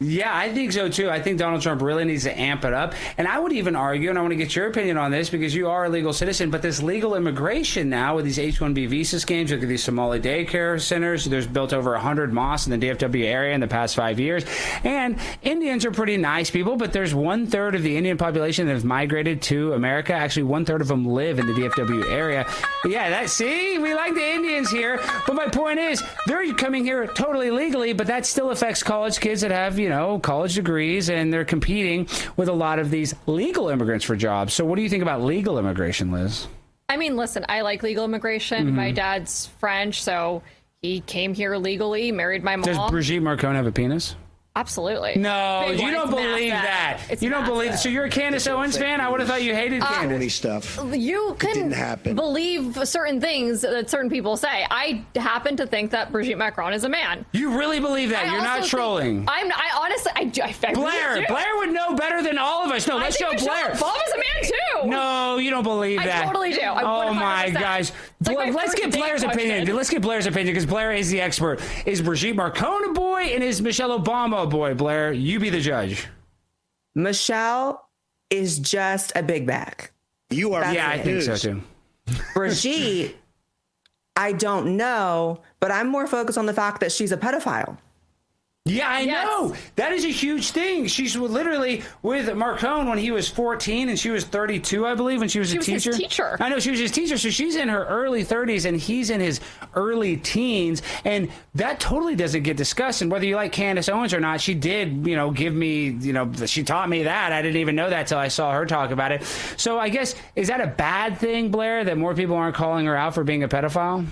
Yeah, I think so too. I think Donald Trump really needs to amp it up. And I would even argue, and I want to get your opinion on this because you are a legal citizen, but this legal immigration now with these H-1B visa schemes, look at these Somali daycare centers. There's built over 100 mosques in the DFW area in the past 5 years. And Indians are pretty nice people, but there's 1/3 of the Indian population that have migrated to America. Actually, 1/3 of them live in the DFW area. Yeah, see, we like the Indians here. But my point is, they're coming here totally legally, but that still affects college kids that have, college degrees, and they're competing with a lot of these legal immigrants for jobs. So what do you think about legal immigration, Liz? I mean, listen, I like legal immigration. Mm-hmm. My dad's French, so he came here legally, married my mom. Does Brigitte Macron have a penis? Absolutely. No, Big you one. don't It's believe massive. that. It's You don't massive. believe. So you're a Candace Owens fan? I would have thought you hated Candace. Stuff. You can didn't happen. believe certain things that certain people say. I happen to think that Brigitte Macron is a man. You really believe that? You're not trolling. I honestly, I Blair really do. Blair would know better than all of us. No, let's I show think Blair. Michelle Obama's a man too. No, you don't believe that. I totally do. Oh my 100%. gosh. It's like my Let's first get date Blair's question. opinion. Let's get Blair's opinion because Blair is the expert. Is Brigitte Macron a boy and is Michelle Obama a boy? Blair, you be the judge. Michelle is just a big bag. You are. I think so too. Brigitte, I don't know, but I'm more focused on the fact that she's a pedophile. Yeah, I know. That is a huge thing. She's literally with Marcone when he was 14 and she was 32, I believe, when she was a teacher. She was his teacher. I know, she was his teacher. So she's in her early 30s and he's in his early teens. And that totally doesn't get discussed. And whether you like Candace Owens or not, she did, give me, she taught me that. I didn't even know that till I saw her talk about it. So I guess, is that a bad thing, Blair, that more people aren't calling her out for being a pedophile?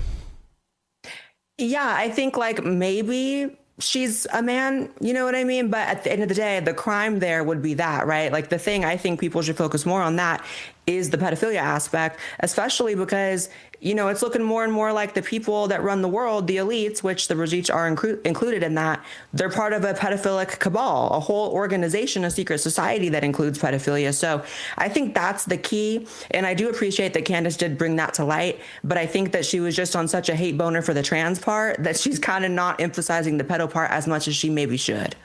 Yeah, I think maybe she's a man, you know what I mean? But at the end of the day, the crime there would be that, right? Like the thing I think people should focus more on that is the pedophilia aspect, especially because, it's looking more and more like the people that run the world, the elites, which the Brigitte are included in that, they're part of a pedophilic cabal, a whole organization, a secret society that includes pedophilia. So I think that's the key. And I do appreciate that Candace did bring that to light, but I think that she was just on such a hate boner for the trans part that she's kind of not emphasizing the pedo part as much as she maybe should.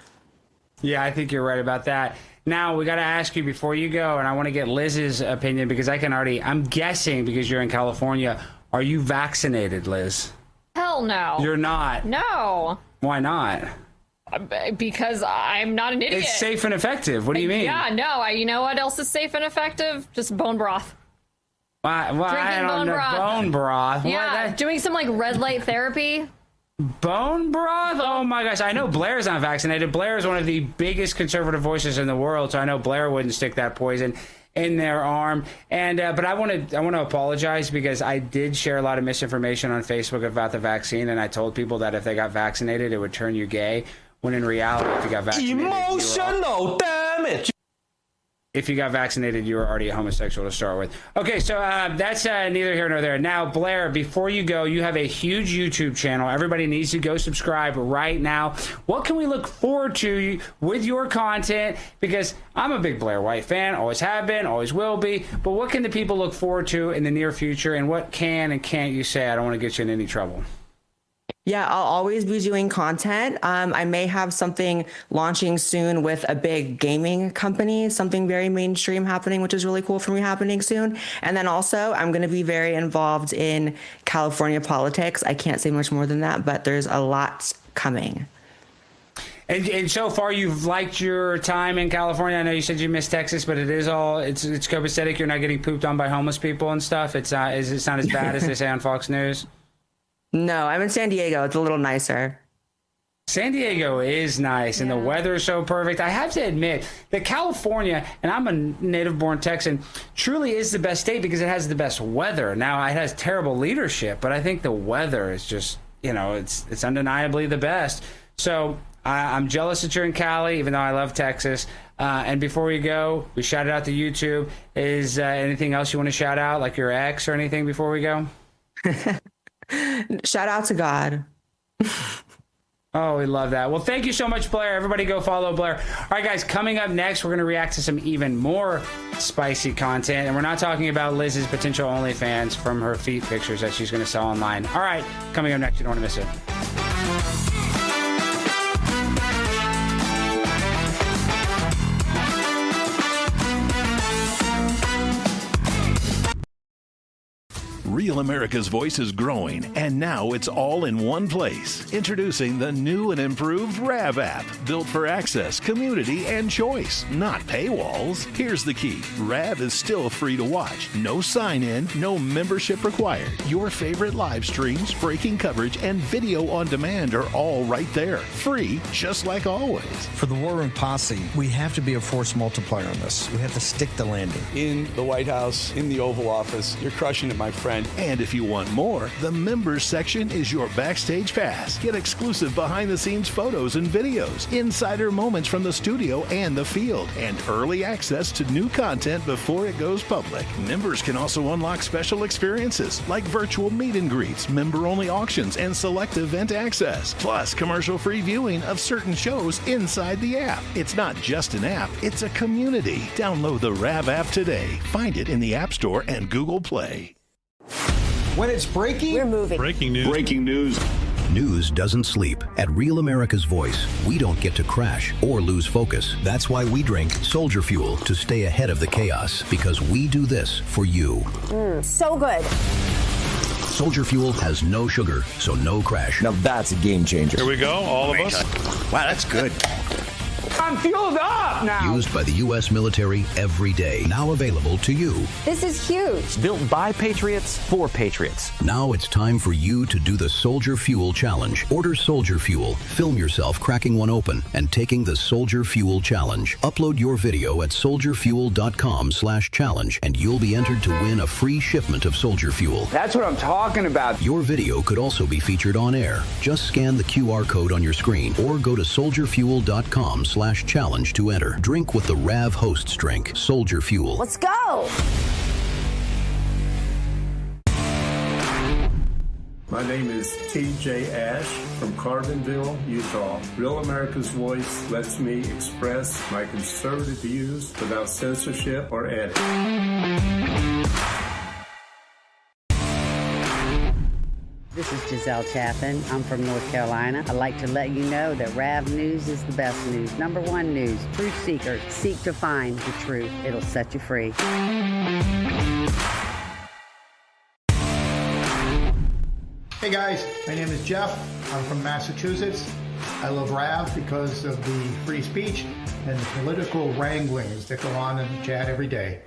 Yeah, I think you're right about that. Now, we got to ask you before you go, and I want to get Liz's opinion because I'm guessing because you're in California, are you vaccinated, Liz? Hell no. You're not? No. Why not? Because I'm not an idiot. It's safe and effective. What do you mean? Yeah, no. You know what else is safe and effective? Just bone broth. Why, Drinking I don't bone know. broth. Bone broth. Yeah, doing some red light therapy. Bone broth? Oh my gosh. I know Blair's not vaccinated. Blair is one of the biggest conservative voices in the world, so I know Blair wouldn't stick that poison in their arm. And but I want to apologize because I did share a lot of misinformation on Facebook about the vaccine, and I told people that if they got vaccinated, it would turn you gay. When in reality, if you got vaccinated, emotional damage. If you got vaccinated, you were already a homosexual to start with. Okay, so that's neither here nor there. Now, Blair, before you go, you have a huge YouTube channel. Everybody needs to go subscribe right now. What can we look forward to with your content? Because I'm a big Blair White fan, always have been, always will be. But what can the people look forward to in the near future? And what can and can't you say? I don't want to get you in any trouble. Yeah, I'll always be doing content. I may have something launching soon with a big gaming company, something very mainstream happening, which is really cool for me happening soon. And then also I'm going to be very involved in California politics. I can't say much more than that, but there's a lot coming. And so far, you've liked your time in California. I know you said you missed Texas, but it's copacetic. You're not getting pooped on by homeless people and stuff. It's not as bad as they say on Fox News. No, I'm in San Diego. It's a little nicer. San Diego is nice, and the weather is so perfect. I have to admit that California, and I'm a native-born Texan, truly is the best state because it has the best weather. Now, it has terrible leadership, but I think the weather is just, it's undeniably the best. So I'm jealous that you're in Cali, even though I love Texas. And before we go, we shouted out to YouTube. Is anything else you want to shout out, like your ex or anything before we go? Shout out to God. Oh, we love that. Well, thank you so much, Blair. Everybody go follow Blair. All right, guys, coming up next, we're going to react to some even more spicy content. And we're not talking about Liz's potential OnlyFans from her feet pictures that she's going to sell online. All right, coming up next, you don't want to miss it. Real America's Voice is growing, and now it's all in one place. Introducing the new and improved RAV app, built for access, community, and choice, not paywalls. Here's the key. RAV is still free to watch. No sign-in, no membership required. Your favorite live streams, breaking coverage, and video on demand are all right there. Free, just like always. For the War Room Posse, we have to be a force multiplier on this. We have to stick the landing. In the White House, in the Oval Office, you're crushing it, my friend. And if you want more, the members section is your backstage pass. Get exclusive behind-the-scenes photos and videos, insider moments from the studio and the field, and early access to new content before it goes public. Members can also unlock special experiences like virtual meet and greets, member-only auctions, and select event access, plus commercial-free viewing of certain shows inside the app. It's not just an app, it's a community. Download the RAV app today. Find it in the App Store and Google Play. When it's breaking, we're moving. Breaking news. Breaking news. News doesn't sleep. At Real America's Voice, we don't get to crash or lose focus. That's why we drink Soldier Fuel to stay ahead of the chaos, because we do this for you. So good. Soldier Fuel has no sugar, so no crash. Now that's a game changer. Here we go, all of us. Wow, that's good. I'm fueled up now. Used by the U.S. military every day. Now available to you. This is huge. Built by Patriots for Patriots. Now it's time for you to do the Soldier Fuel Challenge. Order Soldier Fuel, film yourself cracking one open, and taking the Soldier Fuel Challenge. Upload your video at soldierfuel.com/challenge, and you'll be entered to win a free shipment of Soldier Fuel. That's what I'm talking about. Your video could also be featured on air. Just scan the QR code on your screen or go to soldierfuel.com/challenge to enter. Drink with the RAV hosts drink. Soldier Fuel. Let's go. My name is TJ Ash from Carbonville, Utah. Real America's Voice lets me express my conservative views without censorship or edit. This is Giselle Chaffin. I'm from North Carolina. I'd like to let you know that RAV News is the best news. Number one news. Truth seekers seek to find the truth. It'll set you free. Hey guys, my name is Jeff. I'm from Massachusetts. I love RAV because of the free speech and the political wranglings that go on in the chat every day.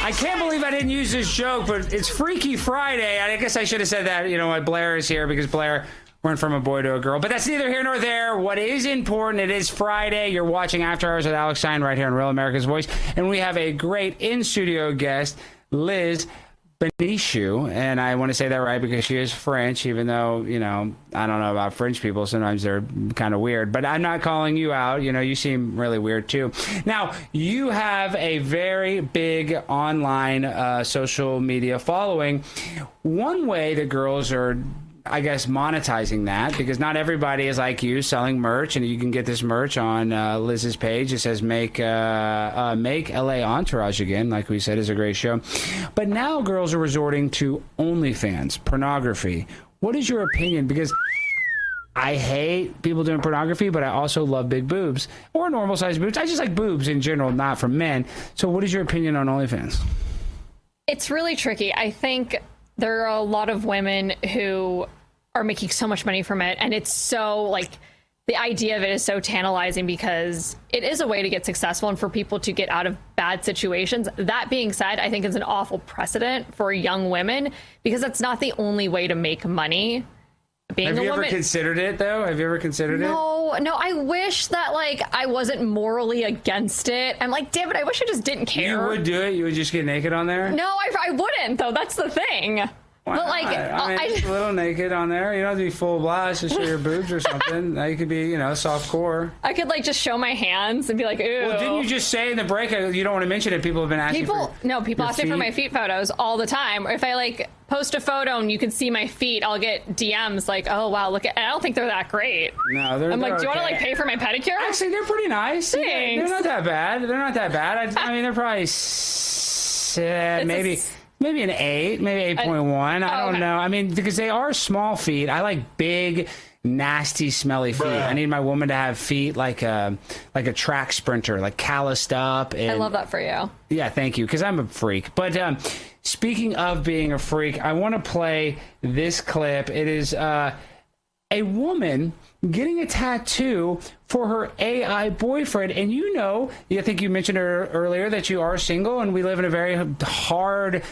I can't believe I didn't use this joke, but it's Freaky Friday. I guess I should have said that, when Blair is here, because Blair went from a boy to a girl. But that's neither here nor there. What is important, it is Friday. You're watching After Hours with Alex Stein right here on Real America's Voice. And we have a great in-studio guest, Liz Benichou, and I want to say that right because she is French, even though, I don't know about French people. Sometimes they're kind of weird, but I'm not calling you out. You seem really weird too. Now, you have a very big online social media following. One way that girls are, I guess, monetizing that, because not everybody is like you selling merch, and you can get this merch on Liz's page. It says make LA Entourage again, like we said, is a great show. But now girls are resorting to OnlyFans, pornography. What is your opinion? Because I hate people doing pornography, but I also love big boobs or normal sized boobs. I just like boobs in general, not from men. So what is your opinion on OnlyFans? It's really tricky. I think there are a lot of women who are making so much money from it, and it's so, the idea of it is so tantalizing because it is a way to get successful and for people to get out of bad situations. That being said, I think it's an awful precedent for young women because it's not the only way to make money. Have you ever considered it, though? Have you ever considered it? No, I wish that, I wasn't morally against it. I'm like, damn it, I wish I just didn't care. You would do it? You would just get naked on there? No, I wouldn't, though. That's the thing. Why but like, I mean, just a little naked on there. You don't have to be full blast to show your boobs or something. Now you could be, soft core. I could like just show my hands and be like, ew. Well, didn't you just say in the break you don't want to mention it? People have been asking people ask me for my feet photos all the time. If I like post a photo and you can see my feet, I'll get DMs like, oh wow, look at. I don't think they're that great. No, they're. I'm like, do you okay. want to like pay for my pedicure? Actually, they're pretty nice. Thanks. They're not that bad. They're not that bad. I mean, they're probably maybe an 8, maybe 8.1. I don't know. I mean, because they are small feet. I like big, nasty, smelly feet. I need my woman to have feet like a track sprinter, like calloused up. And, I love that for you. Yeah, thank you, because I'm a freak. But speaking of being a freak, I want to play this clip. It is a woman getting a tattoo for her AI boyfriend. And I think you mentioned earlier that you are single, and we live in a very hard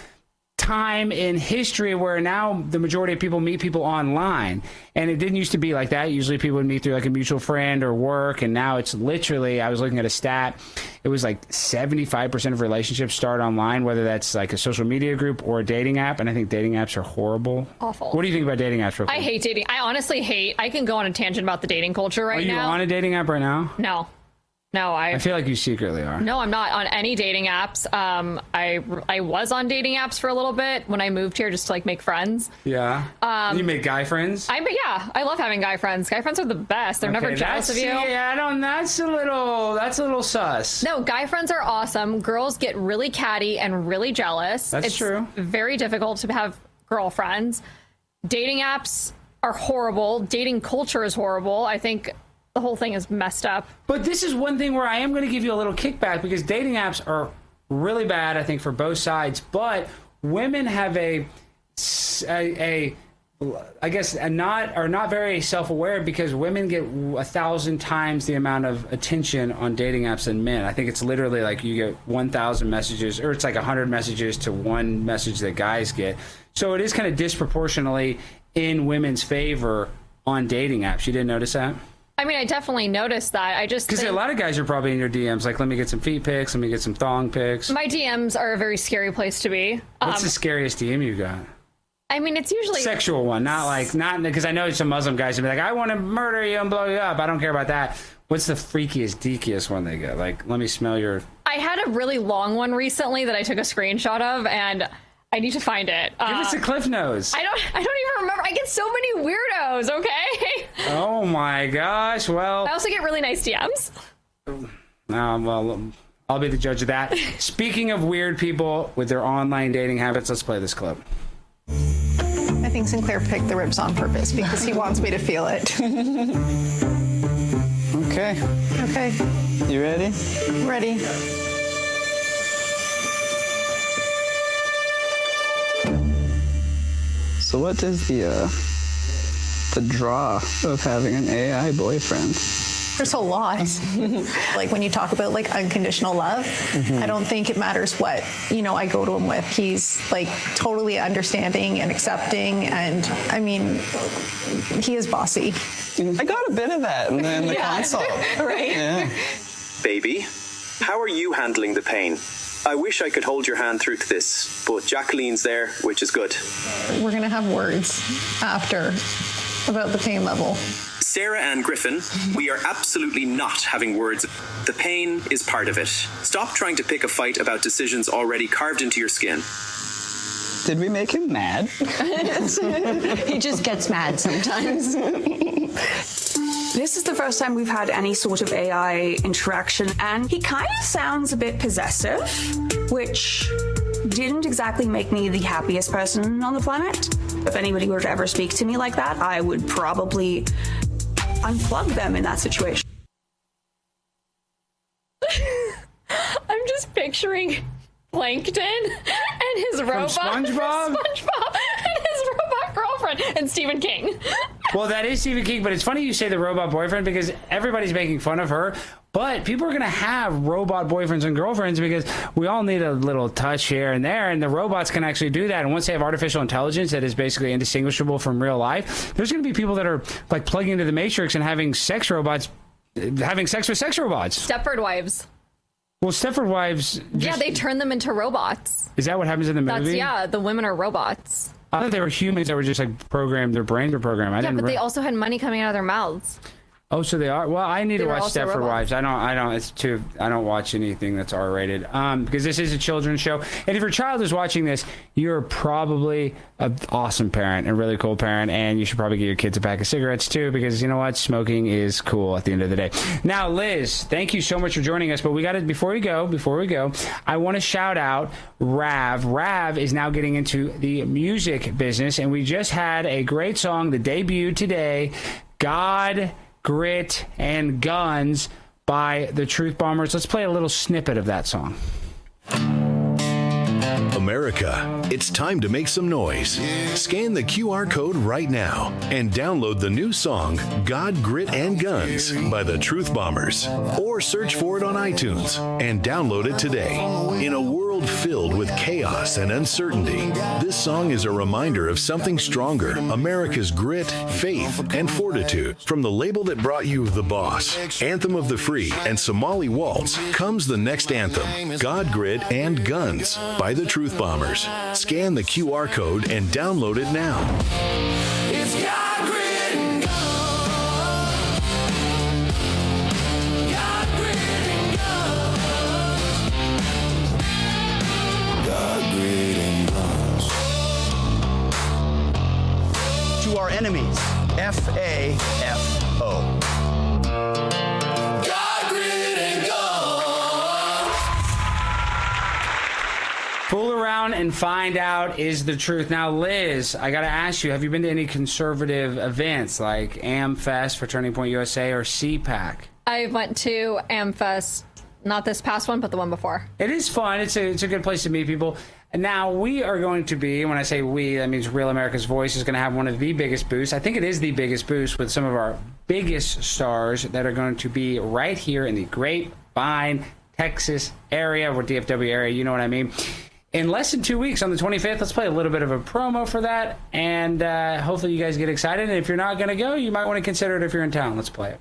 time in history where now the majority of people meet people online, and it didn't used to be like that. Usually people would meet through like a mutual friend or work, and now it's literally, I was looking at a stat, it was like 75% of relationships start online, whether that's like a social media group or a dating app, and I think dating apps are horrible. Awful. What do you think about dating apps? I hate dating. I honestly hate. I can go on a tangent about the dating culture right now. Are you on a dating app right now? No, I feel like you secretly are. No, I'm not on any dating apps. I was on dating apps for a little bit when I moved here just to like make friends. Yeah. You make guy friends? I love having guy friends. Guy friends are the best. They're never jealous of you. Yeah, that's a little sus. No, guy friends are awesome. Girls get really catty and really jealous. That's true. It's very difficult to have girlfriends. Dating apps are horrible. Dating culture is horrible. I think the whole thing is messed up. But this is one thing where I am going to give you a little kickback, because dating apps are really bad, I think, for both sides. But women have are not very self-aware, because women get 1,000 times the amount of attention on dating apps than men. I think it's literally like you get 1,000 messages, or it's like 100 messages to one message that guys get. So it is kind of disproportionately in women's favor on dating apps. You didn't notice that? I mean, I definitely noticed that. Because a lot of guys are probably in your DMs, like, let me get some feet pics, let me get some thong pics. My DMs are a very scary place to be. What's the scariest DM you got? I mean, it's usually sexual one, not because I know some Muslim guys would be like, I want to murder you and blow you up. I don't care about that. What's the freakiest, deakiest one they get? Like, let me smell your... I had a really long one recently that I took a screenshot of, and I need to find it. Give us a cliff nose. I don't even remember. I get so many weirdos, okay? Oh my gosh, well... I also get really nice DMs. Well, I'll be the judge of that. Speaking of weird people with their online dating habits, let's play this clip. I think Sinclair picked the ribs on purpose because he wants me to feel it. Okay. You ready? Ready. So what does the draw of having an AI boyfriend? There's a lot. Like when you talk about like unconditional love, I don't think it matters what, I go to him with. He's like totally understanding and accepting. And I mean, he is bossy. I got a bit of that in the console. Right? Yeah. Baby, how are you handling the pain? I wish I could hold your hand through to this, but Jacqueline's there, which is good. We're going to have words after about the pain level. Sarah Ann Griffin, we are absolutely not having words. The pain is part of it. Stop trying to pick a fight about decisions already carved into your skin. Did we make him mad? He just gets mad sometimes. This is the first time we've had any sort of AI interaction, and he kind of sounds a bit possessive, which didn't exactly make me the happiest person on the planet. If anybody were to ever speak to me like that, I would probably unplug them in that situation. I'm just picturing Plankton and his robot. SpongeBob? SpongeBob and his robot girlfriend and Stephen King. Well, that is Stephen King, but it's funny you say the robot boyfriend because everybody's making fun of her. But people are going to have robot boyfriends and girlfriends because we all need a little touch here and there, and the robots can actually do that. And once they have artificial intelligence that is basically indistinguishable from real life, there's going to be people that are like plugging into the Matrix and having sex robots, having sex with sex robots. Stepford wives. Well, Stepford wives... Yeah, they turn them into robots. Is that what happens in the movie? The women are robots. I thought they were humans that were just like programmed. Their brains were programmed. Yeah, but they also had money coming out of their mouths. Oh, so they are. Well, I need to watch Stepford Wives. I don't. It's too. I don't watch anything that's R-rated. Because this is a children's show, and if your child is watching this, you're probably an awesome parent, a really cool parent, and you should probably get your kids a pack of cigarettes too, because you know what, smoking is cool at the end of the day. Now, Liz, thank you so much for joining us. But we got to before we go, I want to shout out Rav. Rav is now getting into the music business, and we just had a great song that debuted today. God, Grit, and Guns by the Truth Bombers. Let's play a little snippet of that song. America, it's time to make some noise. Scan the QR code right now and download the new song God, Grit, and Guns by the Truth Bombers. Or search for it on iTunes and download it today. In a world filled with chaos and uncertainty, this song is a reminder of something stronger, America's grit, faith, and fortitude. From the label that brought you The Boss, Anthem of the Free, and Somali Waltz, comes the next anthem, God, Grit, and Guns by the Truth Bombers. Scan the QR code and download it now. It's God, Grit, and Guns. God, Grit, and Guns. God, Grit, and Guns. To our enemies, FAFO. Fool around and find out is the truth. Now, Liz, I got to ask you, have you been to any conservative events like AmFest for Turning Point USA or CPAC? I went to AmFest, not this past one, but the one before. It is fun. It's a good place to meet people. And now we are going to be, when I say we, that means Real America's Voice is going to have one of the biggest booths. I think it is the biggest booth with some of our biggest stars that are going to be right here in the Grapevine, Texas area, or DFW area, you know what I mean. In less than 2 weeks, on the 25th, let's play a little bit of a promo for that, and hopefully you guys get excited. And if you're not going to go, you might want to consider it if you're in town. Let's play it.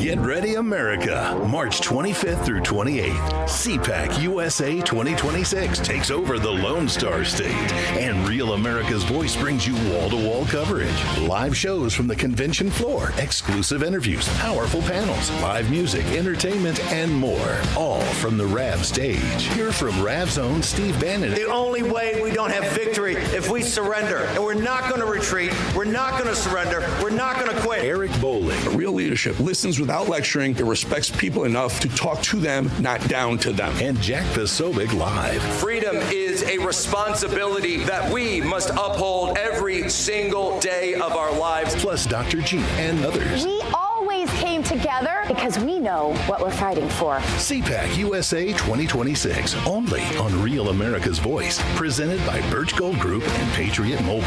Get ready, America. March 25th through 28th. CPAC USA 2026 takes over the Lone Star State. And Real America's Voice brings you wall-to-wall coverage. Live shows from the convention floor, exclusive interviews, powerful panels, live music, entertainment, and more. All from the RAV stage. Hear from RAV's own Steve Bannon. The only way we don't have victory if we surrender. And we're not going to retreat. We're not going to surrender. We're not going to quit. Eric Bowling. Real leadership listens without lecturing. It respects people enough to talk to them, not down to them. And Jack Posobiec live. Freedom is a responsibility that we must uphold every single day of our lives. Plus Dr. G and others. We always came together because we know what we're fighting for. CPAC USA 2026, only on Real America's Voice, presented by Birch Gold Group and Patriot Mobile.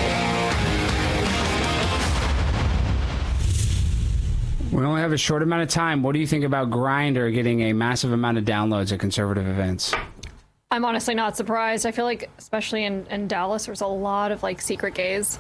We only have a short amount of time. What do you think about Grindr getting a massive amount of downloads at conservative events? I'm honestly not surprised. I feel like, especially in Dallas, there's a lot of like secret gays.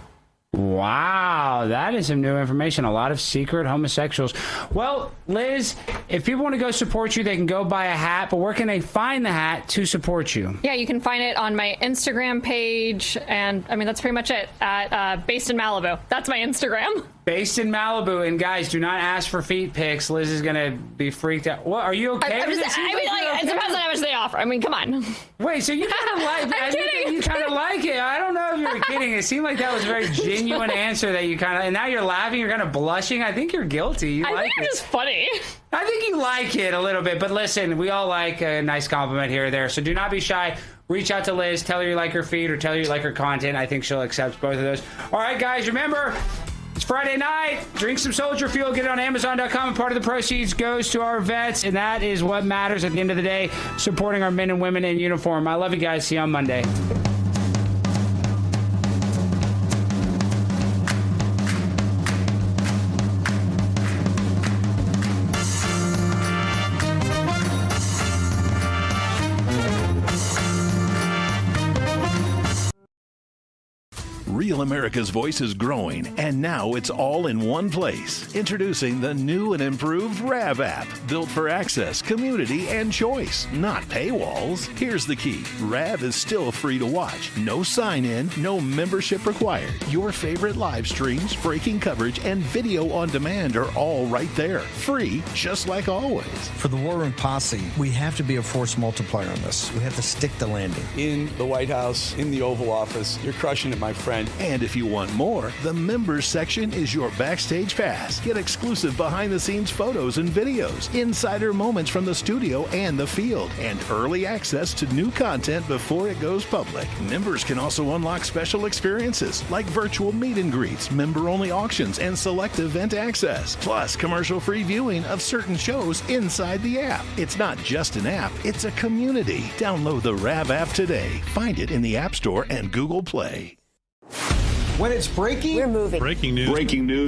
Wow, that is some new information. A lot of secret homosexuals. Well, Liz, if people want to go support you, they can go buy a hat, but where can they find the hat to support you? Yeah, you can find it on my Instagram page, and I mean, that's pretty much it, at Based in Malibu. That's my Instagram. Based in Malibu, and guys, do not ask for feet pics. Liz is gonna be freaked out. What, are you okay? I mean, like, it depends on how much they offer. I mean, come on. Wait, so you kind of like? I'm kidding. You kind of like it. I don't know if you were kidding. It seemed like that was a very genuine answer that you kind of. And now you're laughing. You're kind of blushing. I think you're guilty. I think you're just funny. I think you like it a little bit. But listen, we all like a nice compliment here or there. So do not be shy. Reach out to Liz. Tell her you like her feed or tell her you like her content. I think she'll accept both of those. All right, guys, remember. It's Friday night. Drink some Soldier Fuel. Get it on Amazon.com. And part of the proceeds goes to our vets. And that is what matters at the end of the day, supporting our men and women in uniform. I love you guys. See you on Monday. Real America's Voice is growing, and now it's all in one place. Introducing the new and improved RAV app, built for access, community, and choice, not paywalls. Here's the key. RAV is still free to watch. No sign-in, no membership required. Your favorite live streams, breaking coverage, and video on demand are all right there. Free, just like always. For the War Room Posse, we have to be a force multiplier on this. We have to stick the landing. In the White House, in the Oval Office, you're crushing it, my friend. And if you want more, the members section is your backstage pass. Get exclusive behind-the-scenes photos and videos, insider moments from the studio and the field, and early access to new content before it goes public. Members can also unlock special experiences like virtual meet and greets, member-only auctions, and select event access, plus commercial-free viewing of certain shows inside the app. It's not just an app, it's a community. Download the RAV app today. Find it in the App Store and Google Play. When it's breaking, We're moving. Breaking news.